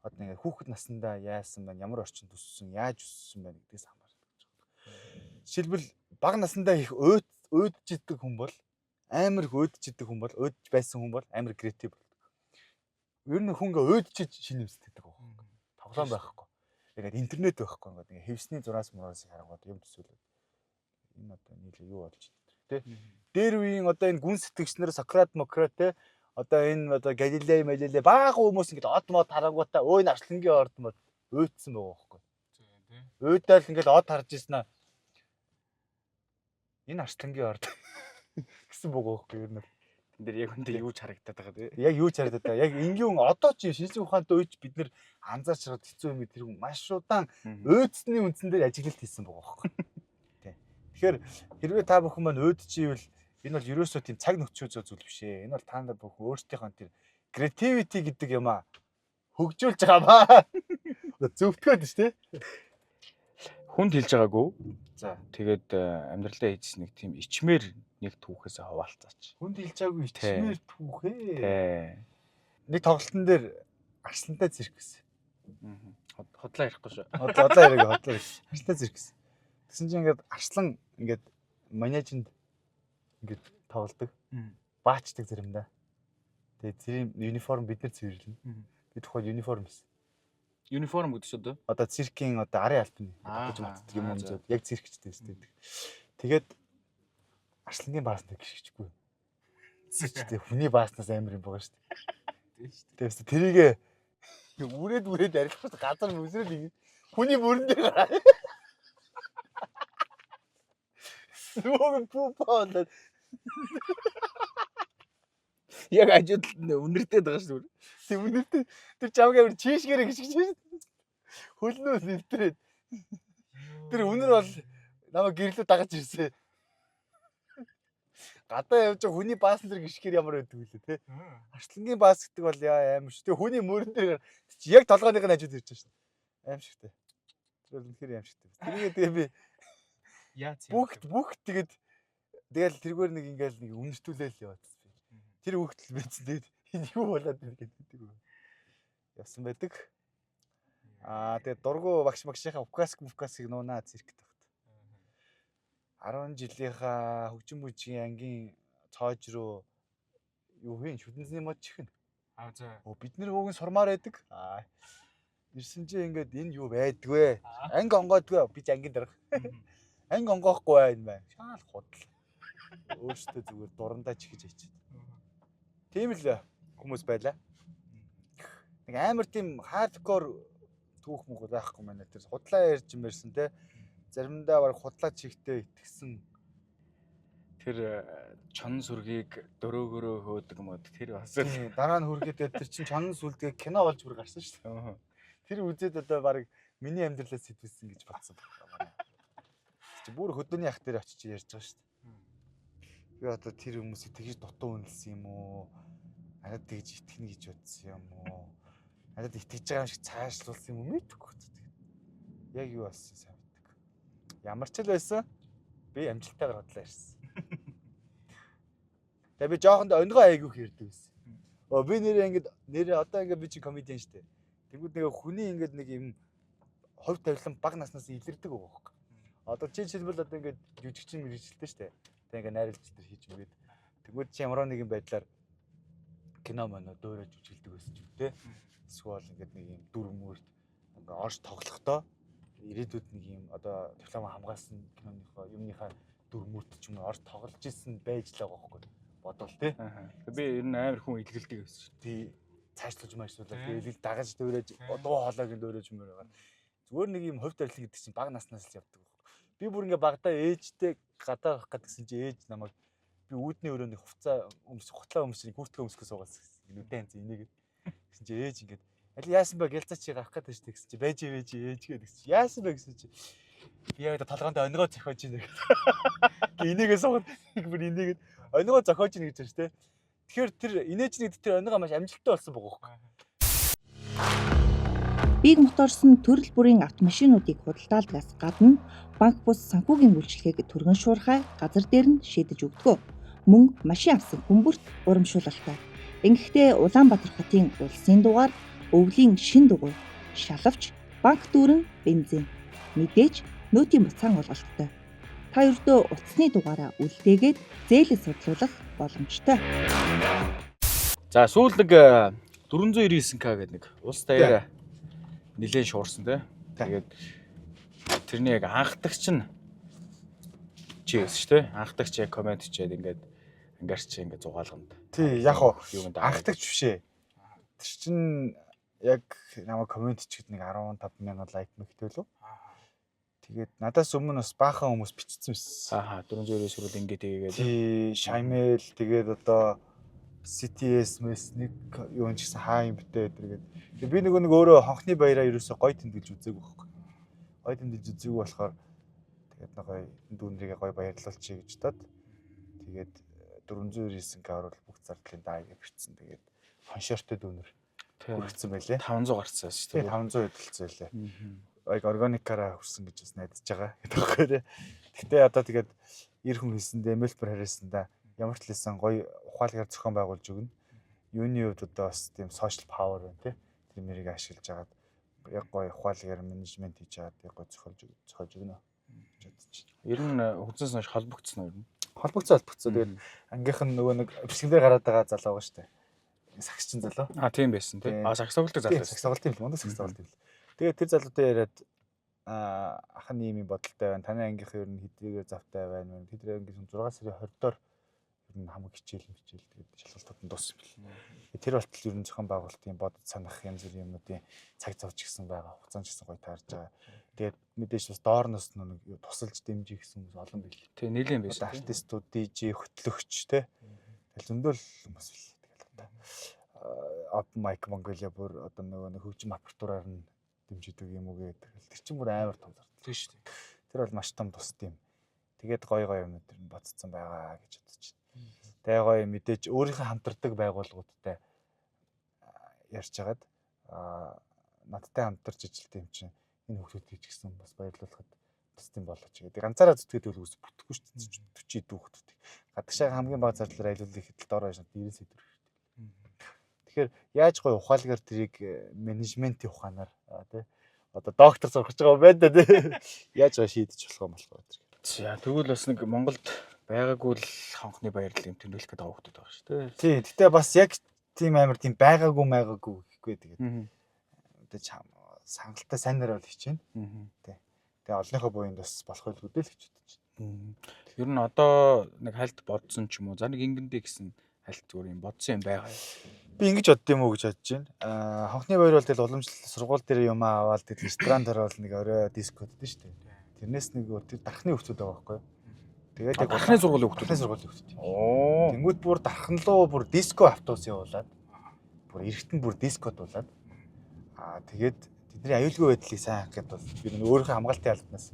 Одоо ингээ хүүхэд наснда яасан байна, ямар орчинд өссөн, яаж өссөн байна гэдгээс хамаардаг. Жишээлбэл бага наснда их өөдөж идэг хүн бол амар их өөдөж идэг хүн бол өөдөж байсан хүн бол амар креатив болдог. Ер нь хүн ингээ өөдөж шинэ юм сэтгэдэг байгаа. Тоглоом байхгүй. Тэгээд интернет байхгүй ингээ хэвсний зураас мураас харангууд юм төсөөлөд. Энэ одоо нийлээ юу болж байна те. Дээр үеийн одоо энэ гүн сэтгэгчнэр Сократ, Мократ те одоо энэ одоо Галилей, Малилей бага хүмүүс ингээд од мод харангуудаа өө энэ арслангийн орд мод өөдсөн байгаа байхгүй. Өөдөөл ингээд од харж ирсэн аа. Энэ арслангийн орд гэсэн байгаа байхгүй ер нь. Тэн дээр яг үнтэй юу ч харагдаад байгаа тий. Яг юу ч харагдаад байгаа. Яг энгийн одоо ч шинжлэх ухаантай үеч бид нэр анзаарч хараад хэцүү юм тэр хүн маш удаан өөдсөний үндсэн дээр ажиглалт хийсэн байгаа байхгүй. Тий. Тэгэхээр хэрвээ та бүхэн маань өөдчихийвэл энэ бол ерөөсөө тийм цаг нөхцөл зүйл биш ээ. Энэ бол та нар бүхэн өөрсдийнхөө тэр creativity гэдэг юм аа хөгжүүлж байгаа маа. Зөвтгөөд ш тий. Хүнд хэлж байгаагүй. За тэгээд амьдралдаа хийсэн нэг тийм ичмэр нэг түүхээс хаваалцаач. Хүнд хэлж байгаагүй ичмэр түүхээ. Тий. Нэг тоглолтын дээр арслантай циркс. Хотлоо ярихгүй шүү. Хотлоо яриг. Арслантай циркс. Тэгсэн чинь ингээд арслан ингээд манежинд ингээд тоглодог. Баачдаг заримдаа. Тэгээ тэрийн униформ бид нар цэвэрлэнэ. Би тухайд униформ байсан. Униформ гэдэг шүү дээ. Одоо циркийн одоо арын альбаны гэж боддог юм юм зөв. Яг циркчтэй шүү дээ. Тэгээд арслангийн бааснаа гიშгчгүй. Циркчтэй хүний бааснаас амар юм байгаа шүү дээ. Тэгээс тэрийг үрээд арилгах газар мүсрэл ингэ. Хүний бүрэн дээр гараа. Нөгөө пупаа. Яг ажид үнэртэй байгаа шүү дээ. Тэг үнэртэй тэр чамгаа амар чийшгэрэ гიშгэж шүү. Хөлнөөс нэвтрээд. Тэр үнэр бол намайг гэрлүү дагаж ирсэн. Гадаа явж хүний баасан дээр гიშгээр ямар байдаг вүлээ те. Арслангийн баас гэдэг бол яа аим шүү. Тэг хүний мөрөн дээр яг толгойныг нь ажид ирж шүү. Аим шигтэй. Тэр үнэхээр аим шигтэй. Тэрийгээ тэгээ би бүх тэгээд тэгэл тэргээр нэг ингээл нэг үнэртүүлээл яваадсан би. Тэр хүүхдэл байсан тэгээд энэ юу болоод байна гэдэг. Явсан байдаг. Тэгээд дургу багшийнхаа укасыг нуунаа циркт багт. 10 жилийнхаа хөгжим бүжгийн ангийн цоож руу юу вэ? Шүдэнзний мод чихнэ. За. Бид нэр уугийн сурмаар байдаг. Ирсэн чинь ингээд энэ юу байдгүй. Анги онгоодгүй. Би ангийн дарга. Анги онгоохгүй байна. Шаал худал. Өөртөө зүгээр дурандаа чихэж ичээд. Тийм л хүмүүс байлаа. Нэг амар тийм хардкор түүх мөнгө байхгүй манай тэр худлаа ярьж мэрсэн те. Заримдаа баг худлаа чихтэй итгэсэн. Тэр чон сүргийг дөрөөгөрөө хөөдөг мод тэр бас Дараа нь хүргээд тэр чин чонон сүлдгээ кино болж бүр гарсан шүү дээ. Тэр үзээд одоо баг миний амьдралаас сэтвэлсэн гэж бодсон байна. Чи бүр хөдөөний ах дээр очиж ярьж байгаа шүү дээ. Би одоо тэр хүмүүсийг тэгж дутуу үнэлсэн юм уу? Надад тэгж итгэнэ гэж бодсон юм уу? Надад итгэж байгаа юм шиг цаашлуулсан юм уу? Мэдэхгүй. Яг юу болсон сайн мэддэг. Ямар ч л байсан би амжилттайгаар хотлоо ирсэн. Тэгээ би жоохондоо өнгөө айгүйх ярьдаг байсан. Би нэрээ одоо ингээд би чи комедиан шүү дээ. Тэгвэл нэг хүний ингээд нэг юм хувь тавилан баг наснаас илэрдэг байгаа байхгүй. Одоо чи жишээлбэл одоо ингээд жүжигчин мэрэгчлээ шүү дээ. Тэг ингээд найруулагч төр хийж мэгээд. Тэгвэл чи ямар нэгэн байдлаар кино мөн дөөрөж жүжиглдэг байсан ч юм те. Эсвэл ингээд нэг юм дүр мөрд ингээд орж тоглохдоо ирээдүйд нэг юм одоо диплом хамгаалсан киноныхоо юмныхаа дүр мөрд ч юм уу орж тоглож исэн байж л байгаа байхгүй. Бодвол те. Би ер нь амар хүн илгэлдэг байсан шүү. Тий цаашлуулж маашруулаад тэгэл дагаж дөөрэж дуу хоолойг дөөрэж мөр байгаа. Зүгээр нэг юм хувь тавилан гэдэг чинь баг наснаас л явдаг байхгүй. Би бүр ингээ багтаа ээжтэй гадаа авах гэдгсэн чи ээж намайг би үүдний өрөөний хутлаа өмсөний хүртгэ өмсгөө суугаалсан гэсэн. Нүдэн ханц энийг гэсэн чи ээж ингээд аль яасан бэ гэлцаа чи гарах гэдэг шүү дээ гэсэн чи байж ээж гэдэг чи яасан бэ гэсэн чи би яг толгоонд өнгөө зохиож ийнэ гэдэг. Энийгээ суугаад бүр энийгээ өнгөө зохиож ийнэ гэж байна шүү дээ. Тэгэхээр тэр инээжний тэр өнгөө маш амжилттай болсон байгаа байхгүй. Big Motors-ын төрөл бүрийн автомашинуудыг худалдаалдагаас гадна банк бус санхүүгийн үйлчилгээг түргэн шуурхай газар дээр нь шийдэж өгдөг. Мөн машин авсан хүмүүст урамшуулалтай. Ингэхдээ Улаанбаатар хотын улсын дугаар, өвлийн шин дугуй, шалавч, банк дүүрэн, бензин. Мэдээж нөөтийн буцаан олголттой. Та ердөө утасны дугаараа үлдээгээд зээлээ судлуулах боломжтой. За сүүл нэг 499k гэдэг нэг улс даяараа нилээн шуурсан тий. Тэгээд тэрний яг анхдагч нь чи гэсэн шүү дээ. Анхдагч яг комент хийгээд ингээд ангаарч ингээд зугаалганд. Тий яг уу анхдагч бишээ. Тэр чинь яг намайг комент хийгээд нэг 15,000 лайк мэгтэй лөө. Тэгээд надаас өмнө бас баахан хүмүүс бичсэн байсан. 499 хүрэл ингээд тэгээд тий Шаймэл тэгээд одоо CTS мэс нэг юу ч гэсэн хаа юм битээ тэргээд. Тэгээ би нэг өөрөө хонхны баяраа ерөөсөө гой тэмдэглэж үзээгүй байхгүй. Гой тэмдэглэж үзээгүй болохоор тэгээд нэг гой дүүнрийг гой баярлуулчих гэж бодоод тэгээд 499 орвол бүх зардлын даа гэж бичсэн. Тэгээд хоншортой дүүнэр хүргэсэн байлээ. 500 гарцсан шүү дээ. 500 эдэлцсэн байлээ. Яг органикаараа хүрсэн гэж бас найдаж байгаа гэдэг байхгүй тий. Гэхдээ одоо тэгээд ир хүн хэлсэндээ мэлбэр харьяасандаа ямар ч хэлсэн гоё ухаалгаар зохион байгуулж өгнө. Юуны хувьд одоо бас тийм social power байна тий. Тэр мэрийг ашиглаж агаад яг гоё ухаалгаар менежмент хийж агаад яг гоё зохиож өгнө гэж бодож байна. Ер нь хүнсээс хойш холбогдсон уу ер нь? Холбогцсон. Тэгээд ангийнх нь нөгөө нэг бэлсгэлээр гараад байгаа залуу байгаа шүү дээ. Сагсчин залуу. Тийм байсан тий. Сагс тоглолтог залуу. Сагс тоглолт юм л мөн сагс тоглолт юм л. Тэгээд тэр залуутай яриад ахын ийм бодолтой байна. Таны ангийнх ер нь хэдийгээр завтай байна. Тэдний ангийнх 6 сарын 20-доор ер нь хамаг хичээл тэгээд шалгалтууд нь дууссан бэл. Тэр болтол ер нь зохион байгуулалтын бодод санах янз бүрийн юмнуудын цаг зав ч гэсэн байгаа. Хугацаанд ч гэсэн гоё таарж байгаа. Тэгээд мэдээж бас доорноос нэг тусалж дэмжих гэсэн хүмүүс олон байл. Тий, нийлэн байсан. Артистууд, DJ, хөтлөгч те. Тэгэл зөндөл хүмүүс бил. Тэгэл одоо Open Mic Mongolia бүр одоо нөгөө хөгжим апартураар нь дэмжиж юм уу гэдэг. Тэр чинь бүр амар том зардал. Тийм шүү дээ. Тэр бол маш том тусд юм. Тэгээд гоё юмнууд төр нь бодцсон байгаа гэж бодож байна. Тэгээ гоё мэдээж өөрийнхөө хамтардаг байгууллагуудтай ярьж хагаад надтай хамтарч ижилт юм чинь энэ хүүхдүүдийг ч гэсэн бас баярлуулахад тусдсан болооч гэдэг. Ганцаараа зүтгээд үл үс бүтэхгүй шүү дээ. 40 хүүхдүүдийг. Гадагшаа хамгийн бага зардлаар аялуулах хэдэл доор байж 90 сэдвэр хэрэгтэй. Тэгэхээр яаж гоё ухаалгаар тэрийг менежментийн ухаанаар тий одоо доктор сурах гэж байгаа юм байна тий. Яаж гоё шийдэж болох юм болох вэ? За тэгвэл бас нэг Монголд байгаагүй л хонхны баярлал юм тэмдэглэх гэдэг хүүхдүүд байгаа шүү дээ. Тий, гэтээ бас яг тийм амар тийм байгаагүй гэхгүй тэгээд. Одоо сангалтай сайнаар бол хичээнэ. Тий. Тэгээ олонхоо буйнд бас болох байлгүй дээ л гэж бодож байна. Ер нь одоо нэг хальт бодсон ч юм уу. За нэг ингэндээ гэсэн хальт зүгээр юм бодсон юм байгаа юу? Би ингэж бодд юм уу гэж бодож байна. Хонхны баяр бол тэгэл уламжлалт сургууль дээр юм аваад тэгэл ресторантаар бол нэг орой дискод дээ шүү дээ. Тэрнээс нэг тэр дархны хөвцүүд байгаа байхгүй юу? Тэгээд яг дархны сургуулийн хүмүүс. дархны сургуулийн хөвцүүд. Оо. Тэнгүүд бүр дарханлуу бүр диско автобус явуулаад бүр эргэтэн бүр дискод дуулаад тэгээд тэдний аюулгүй байдлыг сайн хангах гэдэг бол би нэг өөрийнхөө хамгаалтын албанаас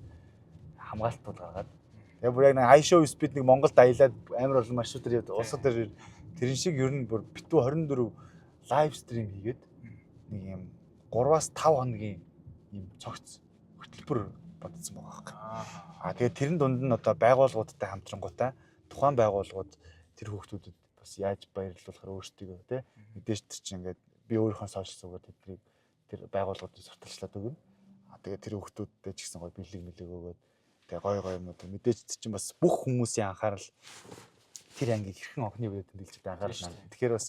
хамгаалт бол гаргаад яг бүр яг нэг iShow Speed нэг Монголд аялаад амар олон маршрутаар яваад улсад дээр тэрэн шиг ер нь бүр битүү 24 лайв стрим хийгээд нэг юм 3-5 хоногийн юм цогц хөтөлбөр бодсон байгаа. Тэгээд тэрэн дунд нь одоо байгууллагуудтай хамтрангуудаа тухайн байгууллагууд тэр хүүхдүүдэд бас яаж баярлуулахаар өөрсдөө тий мэдээж тэр чинь ингээд би өөрийнхөө сошиал зүгээр тэднийг тэр байгууллагуудыг сурталчлаад өгнө. Тэгээд тэр хүүхдүүдтэй ч гэсэн гоё бэлэг мэлэг өгөөд тэгээ гоё юмнууд мэдээж тэр чинь бас бүх хүмүүсийн анхаарал тэр ангийг хэрхэн онхны байдлаар тэмдэглэж анхаарал наа. Тэгэхээр бас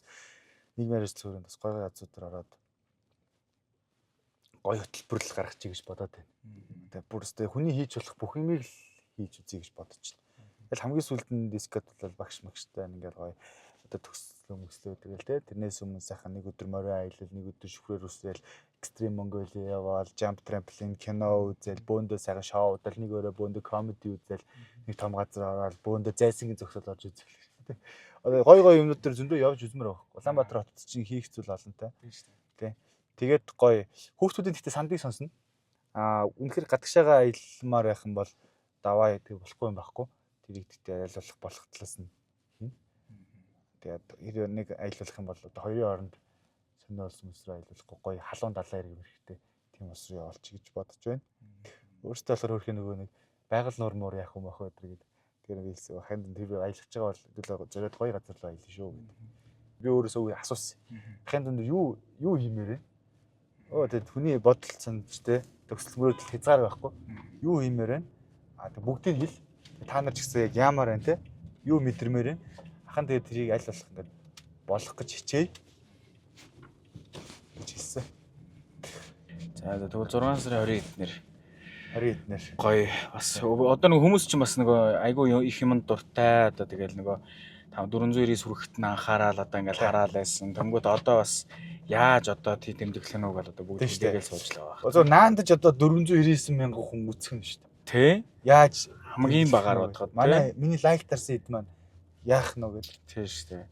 нийгмийн ажил бас гоё язуудаар ороод гоё хөтөлбөрлөл гаргачих гэж бодоод байна. Тэгээ бүр өстэй хүний хийж болох бүх юмыг л хийж үзье гэж бодож байна. Тэгэл хамгийн сүүлд нь дискот бол багш магштай ингээл гоё одоо төсөлөө тэгэл те тэрнээс өмнө сайхан нэг өдөр морин аялал нэг өдөр шүхрээр үсрээл экстрим Монголиа яваал jump trampoline кино үзэл бөөндөө сайхан шоу удал нэг өрөө бөөндөө комеди үзэл нэг том газар ороод бөөндөө зайсангийн зогсоол орж үзэл те одоо гоё юмнууд төр зөндөө явж үзмээр байгаа. Улаанбаатар хотод чинь хийх зүйл олонтой тий. Тэгээд гоё хүүхдүүдийн гэхдээ сандыг сонсно. Үнэхээр гадагшаага аялмаар байх юм бол даваа тэг болохгүй юм байхгүй. Тэрийг тэгтээ айлуулах болох талаас нь. Тэгээд нэг аялуулах юм бол одоо хоёрын хооронд сонио болсон өсрөө аялуулахгүй гоё халуун далайн иргэн хэрэгтэй. Тийм өсрөө явуулчих гэж бодож байна. Өөртөө болохоор хөрх нөгөө нэг байгаль нуур яах юм ах өдр гэдэг. Тэр нэг хэлсэн. Ханд тэр аялах байгаа бол өдөө зориод гоё газар руу аялна шүү гэдэг. Би өөрөөсөө асуусан. Ханд дүнд юу хиймээр вэ? Тэгээд хүний бодол санаж те төгсөл мөрөдөл хязгаар байхгүй. Юу хиймээр вэ? Тэг бүгдийг хэл. Та нар ч гэсэн яг яамаар байна те. Юу мэдрэмээр вэ? Ахан тэгээд тэрийг аль болох ингээд болох гэж хичээе. гэж хэлсэн. За тэгвэл 6 сарын 20-нд 20-нд гоё бас одоо нэг хүмүүс чинь бас нөгөө айгүй их юмд дуртай одоо тэгэл нөгөө 490 сүрэгт нь анхаарал одоо ингээл хараал байсан. Тэнгүүд одоо бас яаж одоо тэмдэглэх нь үг бол одоо бүгд тэгэл сууж л байгаа. Одоо наандаж одоо 499 мянган хүн үзэх нь шүү дээ. Тэ? Яаж хамгийн багаар бодоход манай миний лайктарсан хэд маань яах нь вэ гэдэг. Тийм шүү дээ.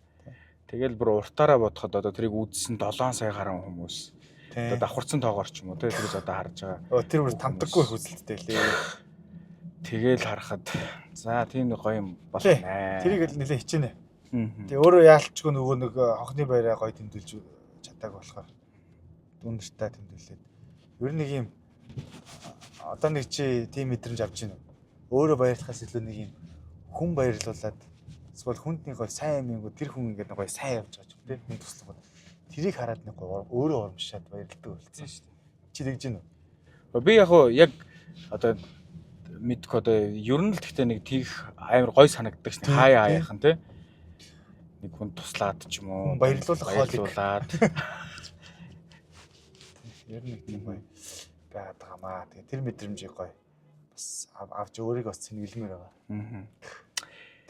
Тэгэл бүр уртаараа бодоход одоо тэрийг үзсэн 7 сая гаруй хүмүүс. Одоо давхарцсан тоогоор ч юм уу тэрийг одоо харж байгаа. Тэр бүр тамдаггүй хүсэлттэй лээ. Тэгэл харахад за тийм нэг гоё юм байна. Тэрийг л нэлээ хичээнэ. Тэгээ өөрөө яалтчгүй нөгөө нэг хонхны баяраа гоё тэмдэглэж чадааг болохоор дүнэртэй тэмдэглээд. Ер нь нэг юм одоо нэг чи тийм мэдрэмж авч байна. Өөрөө баярлахаас илүү нэг юм хүн баярлуулад эсвэл хүнд нэг гоё сайн юм тэр хүн ингээд гоё сайн явж байгаа ч тийм хүн туслахад тэрийг хараад нэг гоё өөрөө урамшаад баярлдаг болсон шүү дээ. Чи тэгж гин үү? Би яг одоо мэдэх одоо ер нь л гэхдээ нэг тийх амар гоё санагддаг ш. Хаяа хаяахан тий. Нэг хүн туслаад ч юм уу баярлуулаад ер нь нэг тийм гоё байгаад байгаамаа. Тэгээ тэр мэдрэмжийг гоё бас авч өөрийгөө бас цэнгэлмээр байгаа.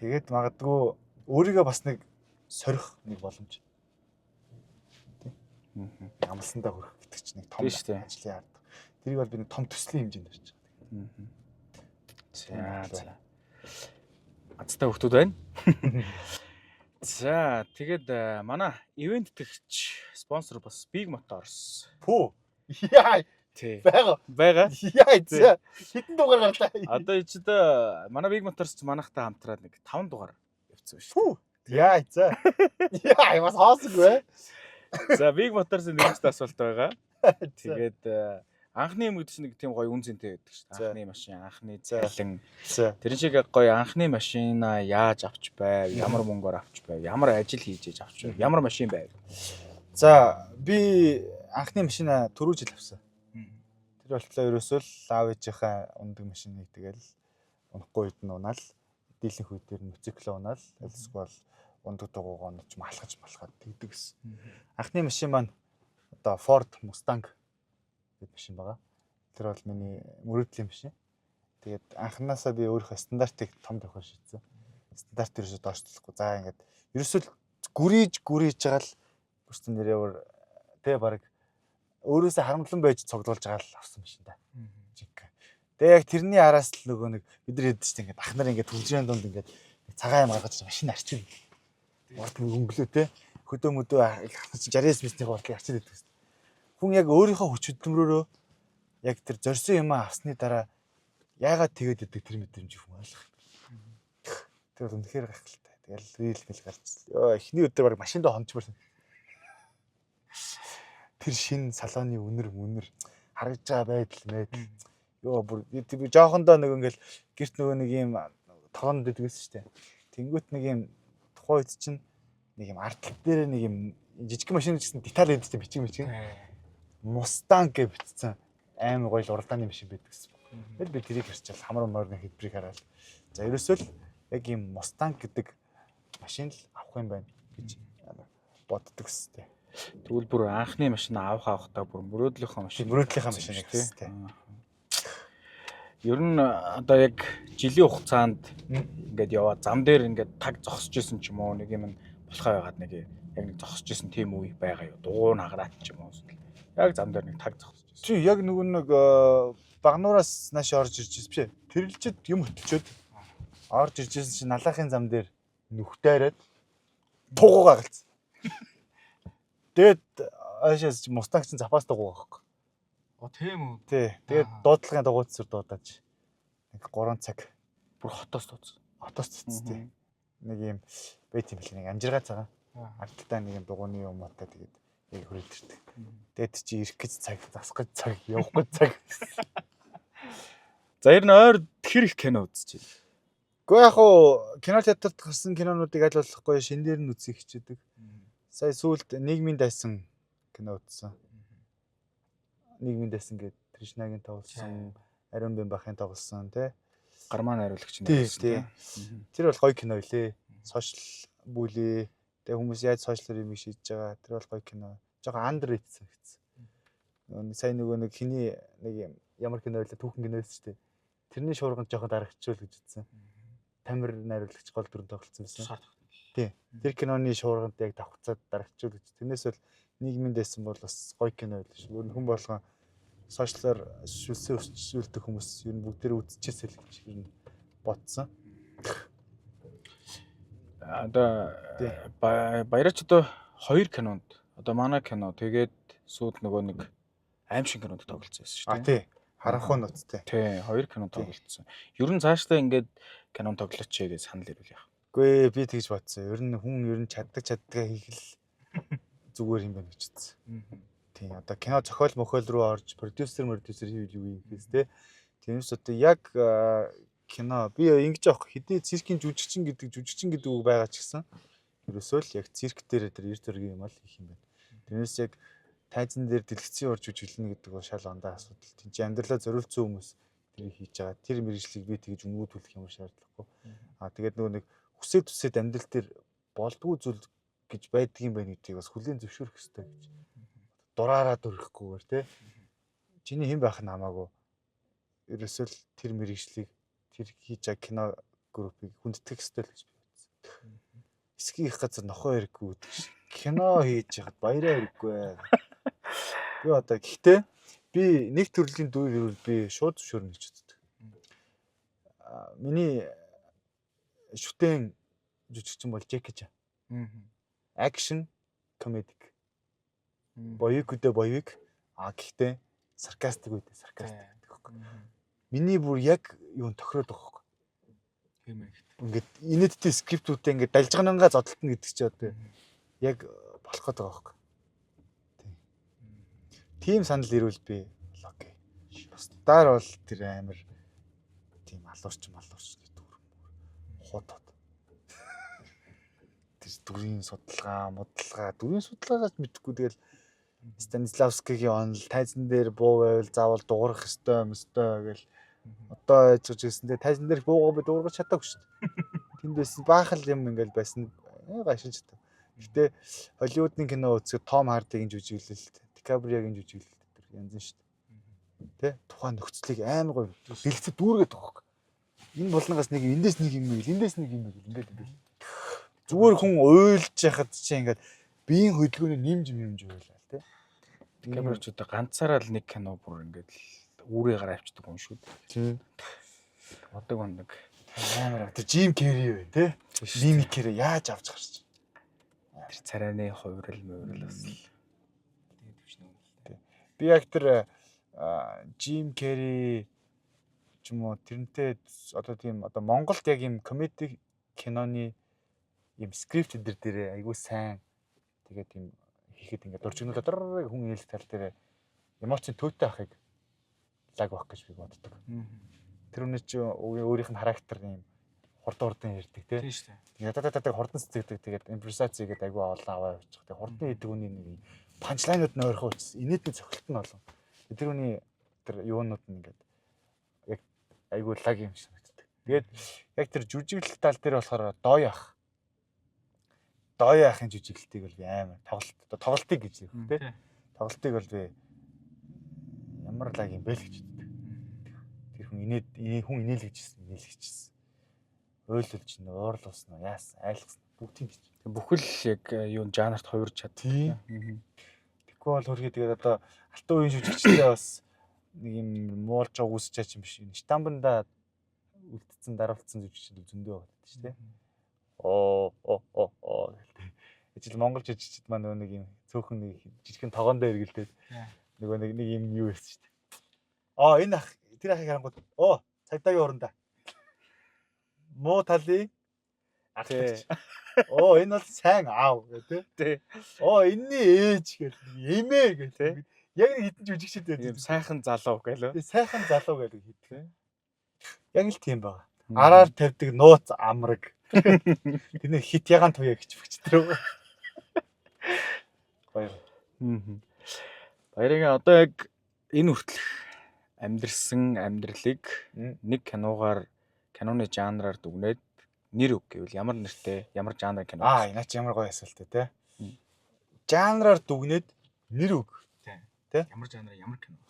Тэгээд магадгүй өөрийгөө бас нэг сорих нэг боломж. Тийм. Амлсандаа хүрэх гэдэг чинь нэг том ажлын ард. Тэрийг бол би нэг том төслийн хэмжээнд авч байгаа. За. Азтай хүмүүс байна. За, тэгээд манай ивент тэгч спонсор бас Big Motors. Пүү. Яа. Тий. Бага. Яа. Хэдэн дугаар гарлаа. Одоо ч одоо манай Big Motors ч манайхтай хамтраад нэг 5 дугаар явцсан шүү. Пүү. Яа. Яа, бас хаосгүй. За, Big Motors-ын нэгэн асуулт байгаа. Тэгээд анхны юм гэдэг чинь нэг тийм гоё үн цэнтэй байдаг шүү. Анхны машин, анхны цайлан. Тэр шиг гоё анхны машина яаж авч байв? Ямар мөнгөөр авч байв? Ямар ажил хийж авч байв? Ямар машин байв? За, би анхны машина түрүү жил авсан. Тэр болтлоо ерөөсөө л аав ээжийнхээ ундаг машиныг тэгэл унахгүй үед нь унаал, дийлэнх үед дээр мотоциклээ унаал, эсвэл ундаг дугуйгаа унаж малхаж тэгдэг гэсэн. Анхны машин маань одоо Ford Mustang гэдэг машин байгаа. Тэр бол миний мөрөөдлийн машин. Тэгээд анханасаа би өөрийнхөө стандартыг том тавих шийдсэн. Стандарт ерөөсөө доошлохгүй. За ингээд ерөөсөө гүрийж байгаа л бүрсэн нэрээ өөр тэ баг өөрөөсөө харамтлан байж цогцолж байгаа л авсан юм шиг та. Тэгээ яг тэрний араас л нөгөө нэг бид нар хэд ч ингээд ах нар ингээд түлжрийн дунд ингээд цагаан юм гаргаж машин арчин. Урд өнгөлөө те. Хөдөө мөдөө 60-с мисний хурдлыг арчиж байдаг. Хүн яг өөрийнхөө хүч хөдөлмөрөөрөө яг тэр зорьсон юм авсны дараа яагаад тэгээд идэг тэр мэдрэмж хүн ойлгох. Тэр үнэхээр гайхалтай. Тэгэл рил мэл гарч. Йоо эхний өдөр баг машиндаа хончморсон. Тэр шин салооны үнэр харагдж байгаа байдал. Йоо бүр би жоохондоо нэг ингээл гэрт нөгөө нэг юм тогоонд дэдгээс штэ. Тэнгүүт нэг юм тухайн үед чинь нэг юм арт дээр нэг юм жижиг машин гэсэн деталь эдтэй бичиг. Мустанг гэж бичсэн амар гоё уралдааны машин байдаг гэсэн. Тэгэл би тэрийг харчаал хамар морны хэлбэрийг хараад. За ерөөсөө л яг юм Мустанг гэдэг машин л авах юм байна гэж боддог өстэй. Тэгвэл бүр анхны машин авахтаа бүр мөрөөдлийнхөө машин гэсэн. Ер нь одоо яг жилийн хугацаанд ингээд яваад зам дээр ингээд таг зогсож исэн ч юм уу нэг юм болохоо байгаад нэг яг нэг зогсож исэн тийм үе байгаа юу. Дугуй награад ч юм уу. Яг зам дээр нэг таг зогсож исэн. Чи яг нөгөө нэг багнуураас нааш орж ирж ирсэн биш ээ. Тэрэлчэд юм хөтлчөөд орж ирж ирсэн чинь налахын зам дээр нүхтэй хараад тугуугаа галцсан. Тэгээд аашаас чи Мустанг чинь запас тугуу байхгүй. Тийм үү? Тий. Тэгээд дуудлагын дугуйцсэр дуудаж нэг 3 цаг бүр хотоос дуудсан. Хотоос цэцтэй. Нэг юм байт юм бэл нэг амжиргаа цагаан. Ардтаа нэг юм дугууны юм отаа тэгээд яг хүрээд ирдэг. Тэгээд чи ирэх гэж цаг, засах гэж цаг, явах гэж цаг. За ер нь ойр тэр их кино үзчихэ. Гэхдээ яг хуу кино театрт гарсан кинонуудыг аль болохгүй шин дээр нь үзье хичээдэг. Сая сүүлд нийгмийн дайсан кино үзсэн. Нийгмийн дайсан гэдэг Тришнагийн тоглосон, Ариун Бэн бахын тоглосон тий. Гармаа найруулагч нь тий. Тэр бол гоё кино илээ. Сошиал бүлээ. Тэгээ хүмүүс яаж сошиалэр юм шийдэж байгаа. Тэр бол гоё кино. Жохоо underrated санагдсан. Сая нөгөө нэг хиний нэг ямар кино байлаа түүхэн кино байсан шүү дээ. Тэрний шуурганд жоохон дарагчул гэж үзсэн. Тамир найруулагч гол дүрэн тоглолцсон байсан. Тий. Тэр киноны шуурганд яг давхцаад дарагчул гэж. Тэрнээс бол нийгмийн дэсэн бол бас гоё кино байлаа шүү. Өөр хүн болгон сошиалар шүлсээ өсчүүлдэг хүмүүс ер нь бүгдээрээ үзчихсэн л гэж ер нь бодсон. Одоо баярч одоо 2 кинонд одоо манай кино тэгээд сууд нөгөө нэг аим шиг кинонд тоглолцсон байсан шүү дээ. Тий. Харанхуй нуттай. Тий, 2 кино тоглолцсон. Ер нь цаашдаа ингээд кинон тоглолч гэж санал ирүүл яах. Үгүй би тэгж бодсон. Ер нь хүн ер нь чаддгаа хийх л зүгээр юм байна гэж бодсон. Тийм одоо кино зохиол мохиол руу орж продюсер хийвэл юу юм гэхээс те. Тиймээс одоо яг кино би ингэж авах хэдий циркийн жүжигчин гэдэг үг байгаа ч гэсэн ерөөсөө л яг цирк дээр тэр эрт төргийн юм ал их юм байна. Тэрнээс яг тайзан дээр дэлгэцийн урж үжиглэнэ гэдэг бол шал ондоо асуудал. Тинч амьдралаа зориулсан хүмүүс тэрийг хийж байгаа. Тэр мэргэжлийг би тэгж өнгөтүүлэх юм шаардлагагүй. Тэгээд нөгөө нэг хүсээд амьдрал дээр болдгоо зүйл гэж байдгийн байна гэдгийг бас хүлээн зөвшөөрөх хэрэгтэй гэж. Дураараа дүрхгүйгээр те. Чиний хэн байх нь хамаагүй. Ерөөсөө л тэр мэргэжлийг тэр хийж байгаа кино группийг хүндэтгэх хэрэгтэй л гэж би бодсон. Эсгийн их газар нохоо хэрэггүй гэдэг шиг. Кино хийж яхад баяраа хэрэггүй. Би одоо гэхдээ би нэг төрлийн дүр хэрвэл би шууд зөвшөөрнө гэж үздэг. Миний шүтэн жүжигчин бол Джеки Чан. Акшн, комедик. Боёвик гэхдээ саркастик үедээ саркастик гэдэг байхгүй. Миний бүр яг юу тохироод байгаа байхгүй. Тийм ээ. Ингээд инээдтэй скриптүүдээ ингээд далжганангаа зодтолтно гэдэг чи одоо яг болох гээд байгаа байхгүй. Тийм санал ирвэл би окей. Бусдаар бол тэр амир тийм алуурч дүр худад. Тэр дүрийн судалгаагаа мэдхгүй тэгэл Станиславскигийн онол тайзан дээр буу байвал заавал дуурах ёстой гэл одоо яж гэсэндээ тайзан дээр буугаа би дуургаж чадаагүй шүү дээ. Тэнд байсан баахал юм ингээл байсан гашилж чадав. Гэтэ Холливуудын кино үзэхэд Том Хардигийн жүжиглэлт, Ди Каприогийн жүжиглэлт тэр янз нь шүү дээ. Тэ тухайн нөхцөлийг амар гоё бэлгэцээ дүүргээд байгаа юм. Энэ болгоноос нэг эндээс нэг юм гэл эндээс нэг юм гэл ингээд зүгээр хүн уйлж яхад чи ингээд биеийн хөдөлгөөний нэмж байлаа тэ. Камерачуудаа ганцаараа л нэг кино бүр ингээд үүрээ гараа авчдаг хүн шүү дээ. Тийм. Бодог ондаг. Амар тэр Jim Carrey бай тэ. Мимикээр яаж авч гарч. Тэр царайны хувирал мөврөл бас л тэгээд төвчнө. Би яг тэр Jim Carrey ч юм уу тэрнтэй одоо тийм одоо Монголд яг юм комеди киноны юм скрипт дээр айгүй сайн тэгээд тийм хийхэд ингээд дурчигнууд одоо хүн ээлж тал дээр эмоцийн төөтэй ахыг лаг байх гэж би боддог. Тэр үнэ чи өөрийнх нь характер юм хурдан ярьдаг тийм шүү дээ. Ядададад хурдан цэцэгдэг тэгээд импровизац хийгээд айгүй олон аваа явчих. Тэгээд хурдан хийдэг үний нэг панчлайнууд нь ойрхон учраас инээдний цогцолт нь олон. Тэр үний тэр юунууд нь ингээд яг айгүй лаг юм шиг санагддаг. Тэгээд яг тэр жүжиглэл тал дээр болохоор дооё ахын жүжиглэлтийг бол би амар тоглолтыг гэж хэлэх тийм. Тоглолтыг бол би ямар лаг юм бэ л гэж боддог. Тэр хүн инээлгэж ойлулж нэ уурлуулсан уу яасан айлгсан бүгдийг гэж. Бүхэл яг юу жанрт хувирч чад. Тийм. Тэгэхгүй бол хөрхий тэгээд одоо алтан үеийн жүжигчдээ бас нэг юм муулж байгаа үсч чаач юм биш. Штамбанда үлдсэн дараалцсан жүжигчд зөндөө байдаг шүү дээ. Гэлтэй. Ижил монгол жүжигчд маань нэг юм цөөхөн нэг жижигхэн тогоон дээр эргэлдээд нөгөө нэг юм юу байсан шүү дээ. Энэ ах тэр ахыг харангууд цагдаагийн орондоо муу талын ах гэж. Энэ бол сайн аав гэх тээ. Энэний ээж гэх эмээ гэх тээ. Яг нэг хитэн жүжигчд байдаг. Сайхан залуу гэлөө. Сайхан залуу гэдэг хит. Яг л тийм байна. Араар тавьдаг нууц амраг. Тэний хит ягаан туяа гэж бөчтөр. Баяр. Баярын одоо яг энэ хүртэлх амьдрсан амьдралыг нэг киноны жанраар дүгнээд нэр өг гэвэл ямар нэртэй ямар жанр кино? Наач ямар гоё асуулт те. Жанраар дүгнээд нэр өг. Тэ? Ямар жанр ямар кино?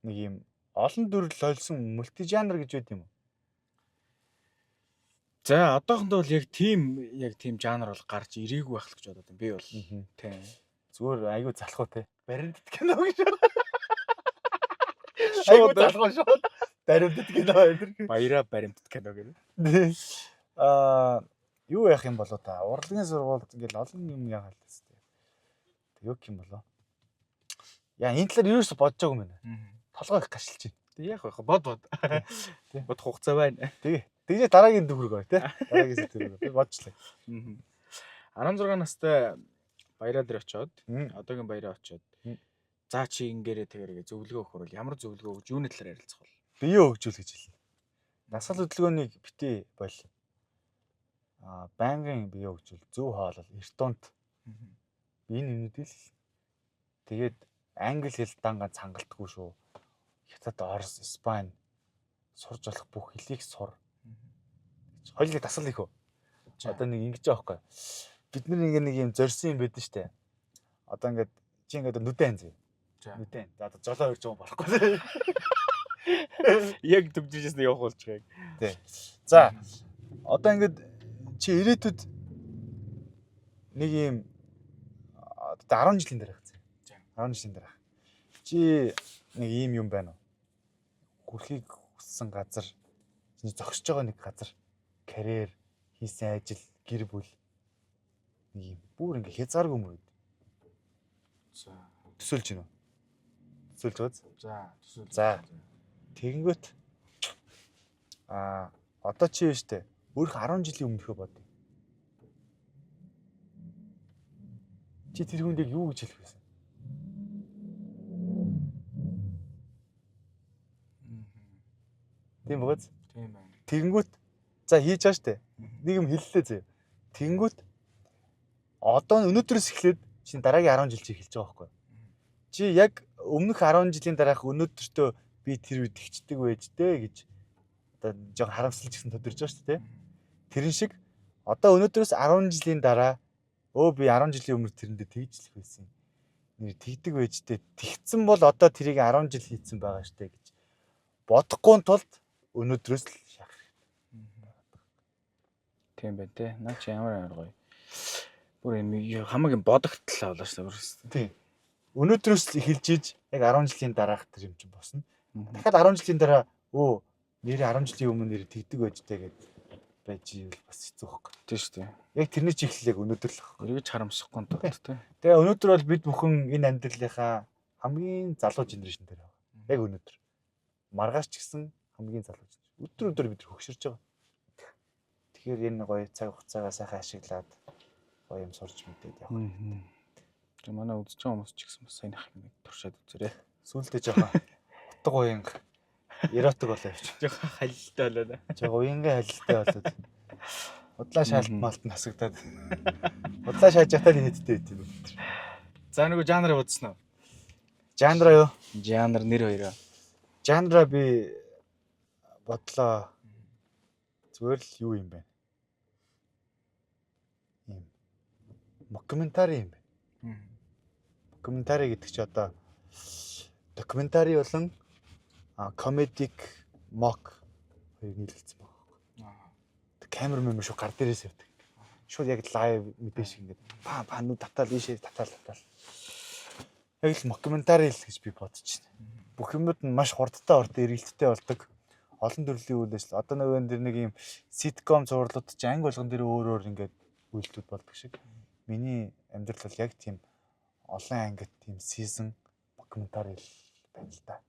Нэг юм олон төрөл олсон мульти жанр гэж байд юм уу? За одоохондоо бол яг тийм жанр бол гарч ирээгүй байх л гэж бодод юм. Би бол тийм. Зүгээр айгүй залах уу те. Баримтат кино гэж. Шууд залах шууд баримтат кино байдаг. Баяраа баримтат кино гэдэг. Юу яах юм болоо та? Урлагийн сургуульд ингээл олон юм яагаад л тест. Тэг юу юм болоо? Энэ талаар ерөөсө бодож байгаагүй юм байна. Толгой их гашилж байна. Тэг яах вэ? Бод. Бод хугацаа байна. Тэгээ дараагийн дүүрэг бай тээ. Дараагийн сэдвэр би бодчихлаа. 16 настай баяраа дээр очиод одоогийн баяраа очиод за чи ингээрээ тэгэрэг зөвлөгөө өгөхөр бол ямар зөвлөгөө өгж юуны талаар ярилцах вэ? Бие өгчүүл гэж хэлнэ. Насгал хөдөлгөөнийг бити бол байнгын бие өгчүүл зөв хоолол эртонт энэ юмнуудыг тэгээд англи хэл дангаа цангалтгүй шүү. Хятад, Орос, Испани сурж болох бүх хэлийг сур. Хоёулаа дасгал их үү? Одоо нэг ингэж байгаа байхгүй. Бид нэг юм зорьсон юм байдэн штэ. Одоо ингээд чи ингээд нүдэн зэ. Нүдэн. За одоо жолоо өрж байгаа болохгүй. Яг төгжижээс нь явах болж байгааг. Тий. За одоо ингээд чи ирээдүйд нэг юм 10 жилийн дараа хэвчээ. 10 жилийн дараа. Чи нэг ийм юм байна уу? Хүрхийг хүссэн газар, чиний зогсож байгаа нэг газар, карьер, хийсэн ажил, гэр бүл нэг юм бүр ингээ хязгааргүй юм уу? За төсөөлж гинөө. Төсөөлж байгааз. За төсөөлж. За тэгэнгүүт одоо чи штэ өөрх 10 жилийн өмнөхөө бод. Чи тэр хүнд яг юу гэж хэлэх вэ? Тийм бааз. Тийм байна. Тэгэнгүүт за хийж байгаа штэ. Нэг юм хэллээ зөө. Тэгэнгүүт одоо өнөөдрөөс эхлээд чи дараагийн 10 жил чи эхэлж байгаа байхгүй. Чи яг өмнөх 10 жилийн дараах өнөөдөртөө би тэр үед ихчдэг байжтэй гэж одоо жоо харамсалж гисэн тодорж байгаа шүү дээ. Тэрэн шиг одоо өнөөдрөөс 10 жилийн дараа би 10 жилийн өмнө тэрэндээ тэгжлэх байсан. нэр тэгдэг байжтэй тэгсэн бол одоо тэрийг 10 жил хийцэн байгаа штэ гэж бодохгүй тулд өнөөдрөөс л шахах. Тийм байна те. Наа чи ямар гоё. Бүр юм хамаагийн бодогтлаа болоо шүү дээ. Тийм. Өнөөдрөөс л эхэлж иж яг 10 жилийн дараах тэр юм чинь босно. Дахиад 10 жилийн дараа нэр 10 жилийн өмнө нэр тэгдэг байжтэй гэж байж ивэл бас хэцүү байхгүй. Тийм шүү дээ. Яг тэрний чиглэлийг өнөөдөр л авах. Эргэж харамсахгүй тул те. Тэгээ өнөөдөр бол бид бүхэн энэ амьдралынхаа хамгийн залуу генерашн дээр байгаа. Яг өнөөдөр. Маргааш ч гэсэн хамгийн залуу генерашн. Өдөр бид хөгшөрж байгаа. Тэгэхээр энэ гоё цаг хугацаагаа сайхан ашиглаад гоё юм сурч мэдээд явах. Тэгээ манай үзэж байгаа хүмүүс ч гэсэн бас сайн ах юм туршаад үзээрэй. Сүүлдээ жоохон утга уянга эротик болоо явчих. Жоохон халилтай болоо. Жоохон уянга халилтай болоод. Удлаа шаалт малт насагдаад. Удлаа шааж жатаа л нийтдээ байт юм. За нөгөө жанр бодсон уу? Жанра юу? Жанр нэр хоёроо. Жанра би бодлоо. Зүгээр л юу юм бэ? Ийм мокюментари юм бэ. Докюментари гэдэг чи одоо докюментари болон комедик мок хоёрыг нийлүүлсэн байгаа. Камер мэмэр шүү гар дээрээс явдаг. Шууд яг лайв мэдээ шиг ингээд па нүд татаал ийшээ татаал. Яг л мокюментари л гэж би бодож байна. Бүх юмуд нь маш хурдтай эргэлттэй болдог. Олон төрлийн үйл ажиллагаа. Одоо нэг юм ситком зурлууд чи анги болгон дээр өөр ингээд үйлдэлүүд болдог шиг. Миний амьдрал бол яг тийм олон ангит тийм сизон докюментари л байна л да.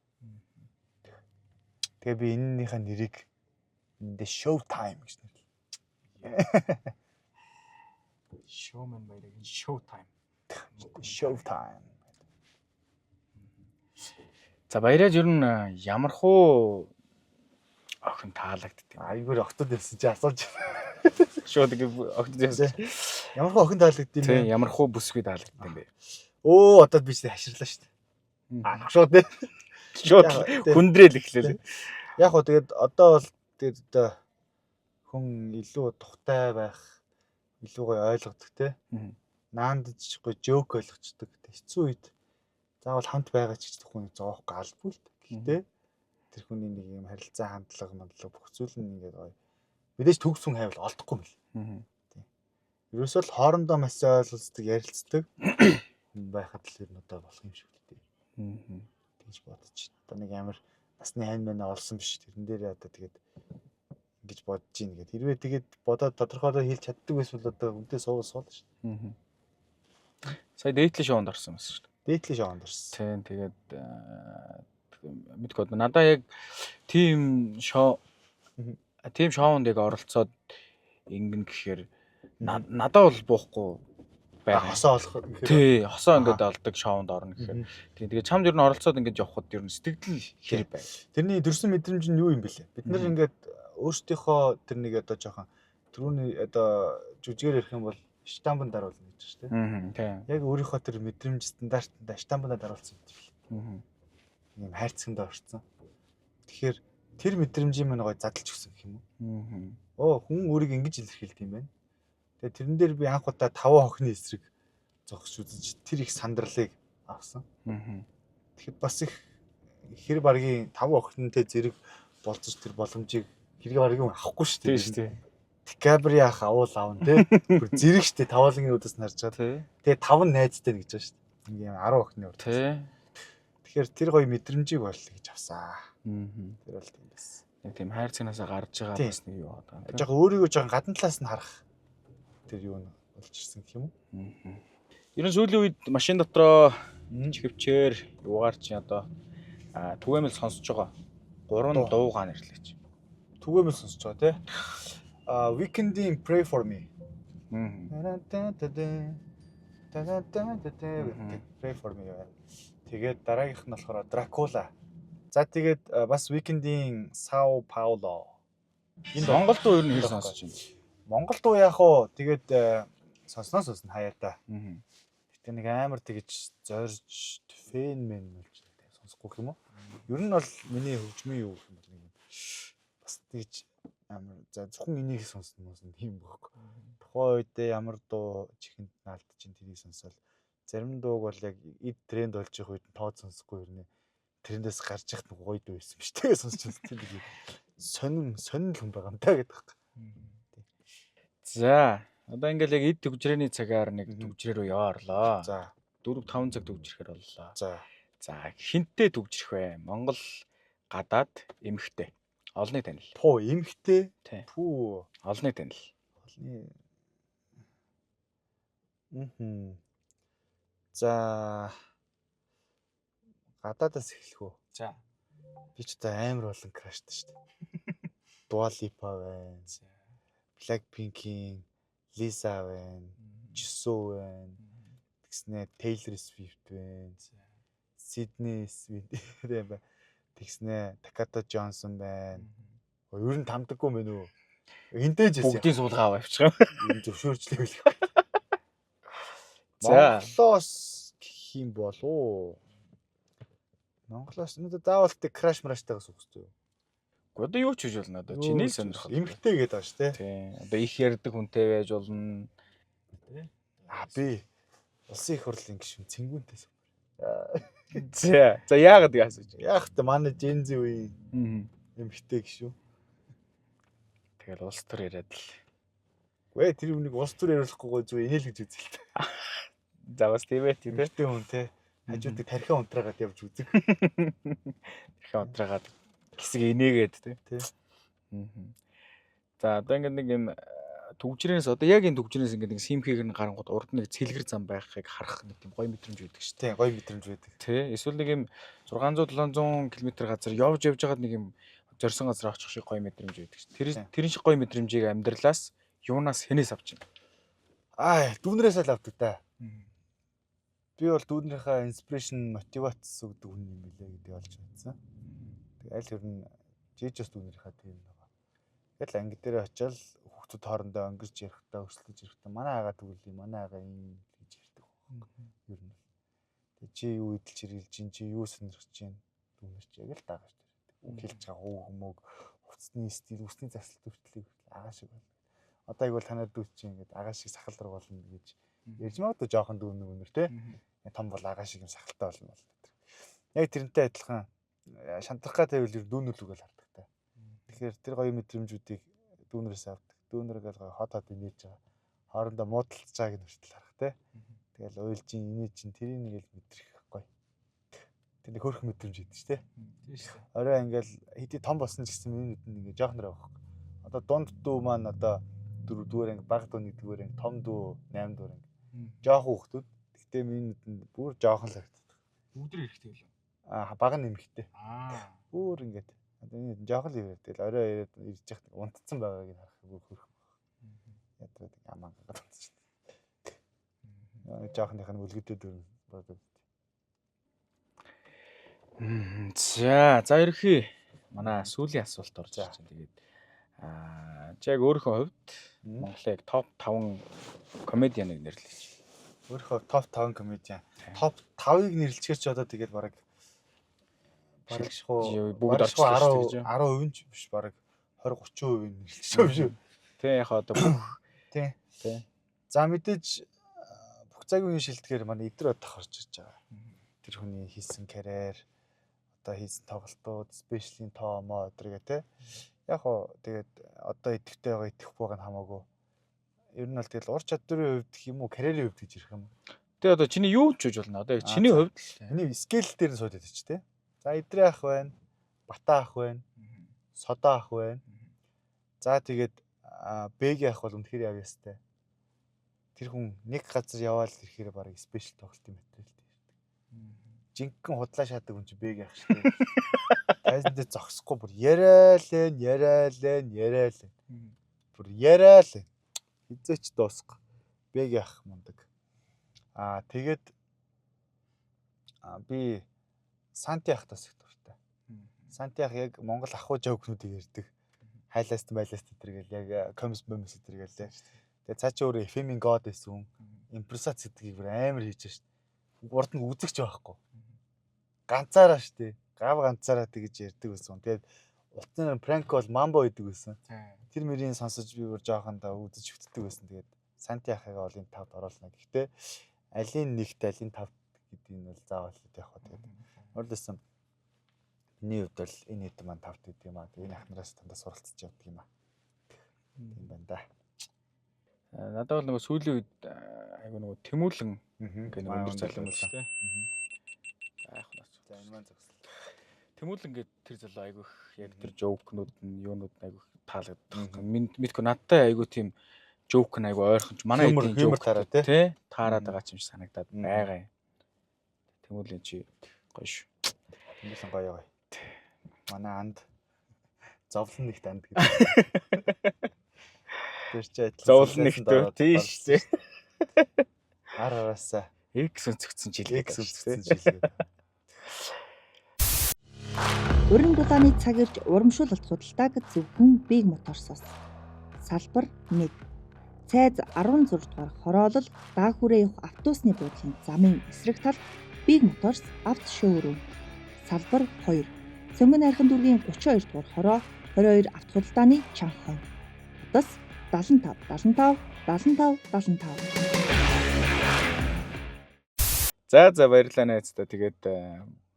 Тэгээ би энэнийхээ нэрийг The Showtime гэж нэрлэв. Showman баярын Showtime. Showtime. За баяраж ер нь ямар хуу охин таалагддаг. Айгуур охтод явсан чи асууж. Шууд охтод явсан. Ямар хуу охин таалагддаг юм бэ? Тийм ямар хуу бүсгүй таалагддаг юм бэ? Одоо би ч хаширлаа шүү дээ. Шууд нэ. Шууд хүндрээл эхлэв. Яг хоо тэгээд одоо бол тэгээд хүн илүү тухтай байх, илүү гоё ойлгодог те. Наандж гоё жоок ойлгочдөг. Хэцүү үед заавал хамт байгаа ч гэж хүн зоохгүй албагүй л. Гэхдээ тэр хүний нэг юм харилцаа хандлага бүх зүйл нь ингээд гоё. Мэдээж төгс хүн хайвал олдохгүй юм л. Тийм. Ерөөсөө л хоорондоо маш ойлголцдог, ярилцдаг байхад л ер нь одоо болох юм шиг л дээ. Тэгж бодож байна. Одоо нэг амар насны хань мэнэ олсон биш. Тэрэн дээр одоо тэгээд ингэж бодож ийн гэдэг. Хэрвээ тэгээд бодоод тодорхойлоо хэлж чаддаг байсан бол одоо үдээ суул шүү дээ. Сая дээтлэн шоунд орсон байсан шүү дээ. Дээтлэн шоунд орсон. Тийм тэгээд мэдгүй надаа яг тийм шоунд яг оролцоод ингэн гэхээр надаа бол буухгүй байгаа. Хосоо олох гэхээр тий, хосоо ингээд олдог шоунд орно гэхээр. Тэгээд чамд ер нь оролцоод ингээд явхад ер нь сэтгэл хэрэг байна. Тэрний төрсөн мэдрэмж нь юу юм бэлээ? Бид нар ингээд өөрсдийнхөө тэр нэг одоо жоохон түрүүний одоо жүжигээр ярих юм бол штампанд даруулна гэж шүү дээ. Тийм. Яг өөрийнхөө тэр мэдрэмж стандартанд штампанд даруулсан юм. Ийм хайрцагт орсон. Тэгэхээр тэр мэдрэмжийн мань гой задлж өгсөн гэх юм уу? Хүн өөрийг ингэж илэрхийлдэг юм байна. Тэгээ тэрэн дээр би анх удаа 5 охины эсрэг зогсож үзэж тэр их сандарлыг авсан. Тэгэхэд бас их хэр баргийн 5 охинтой зэрэг болцож тэр боломжийг хэрэг баргийн авахгүй шүү дээ. Тийм шүү дээ. Дикабри ах авна тий. Бүр зэрэг шүү дээ. Тавуулгийн үдээс нарж байгаа. Тэгээ 5 найзтай гэж байна шүү дээ. Ингээм 10 охины урд. Тий. Тэгэхээр тэр гоё мэдрэмжийг бол гэж авсан. Тэр бол тийм байсан. Яг тийм хайр цанаасаа гарч байгаа бас нэг юу байгаа. Жохоо өөрийгөө жоохон гадна талаас нь харах тэр юу нь болж ирсэн гэх юм уу? Ер нь сүүлийн үед машин дотроо хөвчээр юугаар чи одоо түгээмэл сонсож байгаа 3 дуугаа нэрлэж. Түгээмэл сонсож байгаа тий. Weekend-ийн Pray for Me. Pray for Me. Тэгээд дараагийнх нь болохоор Dracula. За тэгээд бас Weekend-ийн Sao Paulo. Энэ Монгол дуу ер нь хэр сонсож байна? Монгол дуу яах вэ? Тэгээд сонсноо хаяатаа. Гэтэ нэг амар тэгэж зорж фэн мэн болж сонсохгүй юм уу? Ер нь бол миний хөгжмийн юу гэх юм бол нэг бас тэгэж амар за зөвхөн энийг сонсно юм бохоо. Тухайн үед ямар дуу чихэнд наалдаж ин тэрийг сонсоод зарим дууг бол яг эд тренд болж байгаа үед тоод сонсохгүй хэрнээ трендээс гарч яхад гоё дуу байсан биш тэгээ сонсч үзтээ би сонин хүн байгаа юм даа гэдэг. За одоо ингээл яг эд төгжрээний цагаар нэг төгжрээ рүү яваарлаа. За 4-5 цаг төгжрэхээр боллоо. за Хинтээ төгжрэх вэ? Монгол гадаад эмхтэй. Олны танил. поо эмхтэй. Тий. Пүү Олны танил. олны. За гадаадаас эхлэх үү? За. Би ч одоо амар болон краштай шүү дээ. Dua Lipa байна. Blackpink-ийн Lisa байна. Jisoo байна. Тэгснэ Taylor Swift байна. Sydney Sweden байна. Тэгснэ Dakota Johnson байна. Ер нь тамдаггүй мэн үү? Эндэж байсан. Бүгдийн суулгаа авчихсан. Юм зөвшөөрчлээ хэлэх. За. Монголоос гэх юм болов. Монголоос энэ заавал тэг краш марштайгаас үхсэн үү? Гэхдээ одоо юу ч хийж болно одоо чиний сонирхол. Эмхтэй гэдэг байна шүү дээ. Тий. Одоо их ярддаг хүнтэй байж болно. Тий. Би улсын их хурлын гишүүн Цэнгүүнтэй. За яагаад гэж асууж. Яг та манай Gen Z үеийн эмхтэй гишүүн. Тэгэл улс төр яриад л. Гүй тэр үнийг улс төр яриулахгүйгоо зүг инээл гэж үзэл та. За бас тийм ээ тийм эмхтэй хүн те. Хажуудыг тархиан унтраагаад явж үзэг. Тархиан унтраагаад хэсэг инээгээд тий. За одоо ингээд нэг юм төгжрээс одоо яг энэ төгжрээс ингээд нэг симхийг нь гарангууд урд нэг цэлгэр зам байхыг харах нэг тийм гоё мэдрэмж байдаг шүү дээ. Тий, гоё мэдрэмж байдаг. Тий. Эсвэл нэг юм 600-700 км газар явж явжгаад нэг юм зорьсон газар очих шиг гоё мэдрэмж байдаг шүү. Тэрэн шиг гоё мэдрэмжийг амьдралаас юунаас хэнээс авч байна? Дүүнрээс л авдаг та. Би бол дүүнрийнхаа инспирэшн, мотивац өгдөг хүн юм билээ гэдэг олж бодсон. Тэг аль хэрн жижигс дүүнрийнхаа тийм байгаа. Тэгэл анги дээр очиад хүүхдүүд хоорондоо өнгөрч ярихдаа, өсөлдөж ярихдаа манай агаа тэгвэл манай агаа ийм гэж ярьдаг байна. Ер нь. Тэг чи юу идэлж хэрглэж чинь, чи юу сонирхож чинь дүүнэр чи яг л дагаа шүү дээ. Үг хэлж байгаа хөө хүмүүг хувцсны стил, үсний засалт хүртэл агаа шиг байна. Одоо яг бол танаар дүүч чинь ингээд агаа шиг сахалдар болно гэж ярьж магадгүй жоохон дүүнэр те. Том бол агаа шиг юм сахалтай болно бол. Яг тэрнтэй адилхан шантрахаа тавил дүүнүлүүг л хардаг та. Тэгэхээр тэр гоё мэдрэмжүүдийг дүүнрээс авдаг. Дүүнэргээл гоё хот инээж байгаа. Хоорондоо муудалцж байгааг нь хүртэл харах те. Тэгэл уйлжин инээж чин тэрийг нэг л мэдрэх гоё. Тэр нэг хөрх мэдрэмж идэв ч те. Тийм шүү. Орой ингээл хэдий том болсон ч гэсэн миний нүдэнд ингээ жоох нэр авах. Одоо дунд дүү маань одоо 4 дүүгээр анги, баг дүү 1 дүүгээр анги, том дүү 8 дүүгээр анги. Жоох хүүхдүүд. Гэтэ миний нүдэнд бүр жоохон л харагддаг. Бүгд хэрэгтэй билүү? Баг нь нэмэхтэй. Бүр ингээд одоо энэ жоохон л ирээд тэгэл орой ирээд ирж яхад унтцсан байгааг нь харах бүр хөрх. Ядраад ямаа гадаад шүү дээ. Жоохныхын үлгэдэд бодод. За ерхий манай сүүлийн асуулт орж ирж байна. Тэгээд чи яг өөрийнхөө хувьд Монголыг топ 5 комедианыг нэрлэж. Өөрийнхөө топ 5 комедиан. Топ 5-ыг нэрлэхээр ч одоо тэгээд бараг бүгд орчихсон гэж 10% ч биш бараг 20-30% нэрлэлсэн юм шүү. Тэ яг одоо бүх тий. За мэдээж бүх цагийн үеийн шилдэгээр манай эдэр одох орж ирж байгаа. Тэр хүний хийсэн карьер, одоо хийсэн тоглолтууд, спешиалийн тоомоо өдрөгээ тий. Яг хоо тэгээд одоо идэвхтэй байгаа идэхгүй байгаа нь хамаагүй. Ер нь бол тэгэл ур чадварын хувьд гэх юм уу, карьерийн хувьд гэж ярих юм. Тэгээ одоо чиний юу ч хийж болно. Одоо яг чиний хувьд миний скейл дээр нь суудаад чи тий. За эдрээ ах байна, бата ах байна, содоо ах байна. За тэгээд бэгийн ах бол үнэхээр яв ястай. Тэр хүн нэг газар яваал ирэхээр барыг спешиал тоглолтын материалтай ирдэг. Жинхэнэ худлаа шаадаг хүн чи бэгийн ах шүү дээ. Тайзандээ зогсохгүй бүр яриалэн. Бүр яриалэн. Хизээч дуусах. Бэгийн ах мундаг. Тэгээд би Санти ахтаас их дуртай. Санти ах яг Монгол ахуй жоокнуудыг ярьдаг. Хайлааст тэргээл яг комс бомс тэргээл лээ. Тэгээ цаа чи өөрөө FM-ийн god байсан. Импресац гэдгийг бүр амар хийж шээ. Урд нь үзэгч байхгүй. Ганцаараа штэ. Гав ганцаараа тэгж ярьдаг байсан. Тэгээд утасны пранк бол мамбо гэдэг байсан. Тэр мөрийг сонсож би бүр жоохондоо үзэж хөвтдөг байсан. Тэгээд Санти ахыгаа бол энэ тавд оруулна. Гэхдээ алийн 1-т алийн 5-т гэдэг нь бол заавал яг хаа тэгээд өөрөөсөө миний хувьд бол энэ хэд маань 5-т гэдэг юм аа. Энэ ахнараас дандаа суралцж явдаг юм аа. Тийм байна да. Надад бол нөгөө сүүлийн үед айгу нөгөө тэмүүлэн гэх нэг өндөр залуу юм л шүү дээ. Яг нас. За энэ маань зогслоо. Тэмүүлэн гэдэг тэр залуу айгу яг тэр жоокнууд нь юунууд айгу таалагддаг. Мэдгүй надтай айгу тийм жоок нь айгу ойрхон ч манай эдийн жоок таараа тий таарад байгаа ч юм шиг санагдаад байгаа юм. Тэмүүлэн чи гоё шүү. Тэмүүлэн гоё гоё. Манай анд зовлон нэгт анд гэдэг. Тэр чи адилхан зовлон нэгт тийш тий. Араасаа X өнцөгцсөн жилээ гэсэн жилээ. Уран дулааны цаг ирж урамшуулалт худалдааг зөвхөн Big Motors-оос. Салбар 1. Цайз 16 дугаар хороолол daa хүрээ явах автобусны буудлын замын эсрэг тал Big Motors авто шоурум. Салбар 2. Цөмгөн хайрхан дүүргийн 32 дугаар хороо 22 авто худалдааны чанга. Утас 75 75 75 75. За баярлалаа найздаа. Тэгээд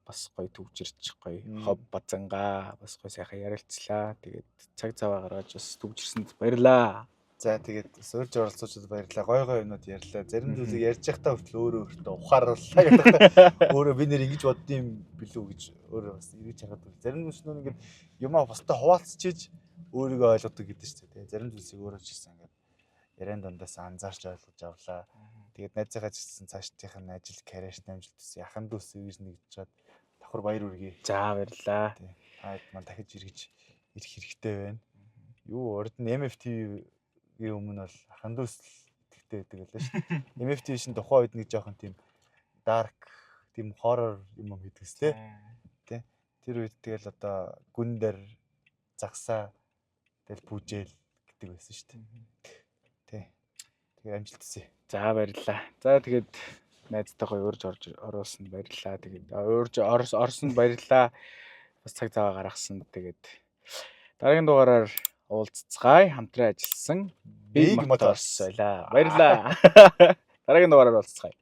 бас гоё төвжирч гоё хов базангаа бас гоё сайхан ярилцлаа. Тэгээд цаг цаваа гаргаж бас төвжирсэнд баярлалаа. За тэгээд суурж оролцоочод баярлалаа. Гой юмнууд ярьлаа. Зарим зүйлийг ярьж байхдаа хүртэл өөртөө ухаарлаа гэдэг. Өөрөө би нэр ингэж боддсон билүү гэж өөрөө бас эргэж хараад байна. Зарим зүйлснүүд ингээд юмаа бусдаа хуваалцчихж өөрийгөө ойлгодог гэдэг шүү дээ. Зарим зүйлсийг өөрөө ч гэсэн ингээд яриан дундаас анзаарч ойлгож авлаа. Тэгээд найзынхаа жишсэн цаашдынх нь ажил карьерт амжилт төсөө яхан дүүс гэж нэгж чад давхар баяр үргээ. За баярлалаа. Хаад маань дахиж эргэж ирэх хэрэгтэй байна. Юу урд нь MFTV-ийн өмнө бол ахан дүүс итгэвтэй байдаг байлаа шүү дээ. MFTV шин тухайн үед нэг жоохон тийм dark, тийм horror юм хийдэгс тий. Тэр үед тэгэл одоо гүн дээр загсаа тэгэл пүүжэл гэдэг байсан шүү дээ. Тий. Тэгээ амжилт төсөө. За баярлалаа. За тэгээд найзтайгаа урьж оруулсанд баярлалаа. Тэгээд урьж орсонд баярлалаа. Бас цаг цаваа гаргасан. Тэгээд дараагийн дугаараар уулзцгаая. Хамтран ажилласан Big Motors байлаа. Баярлалаа. Дараагийн дугаараар уулзцгаая.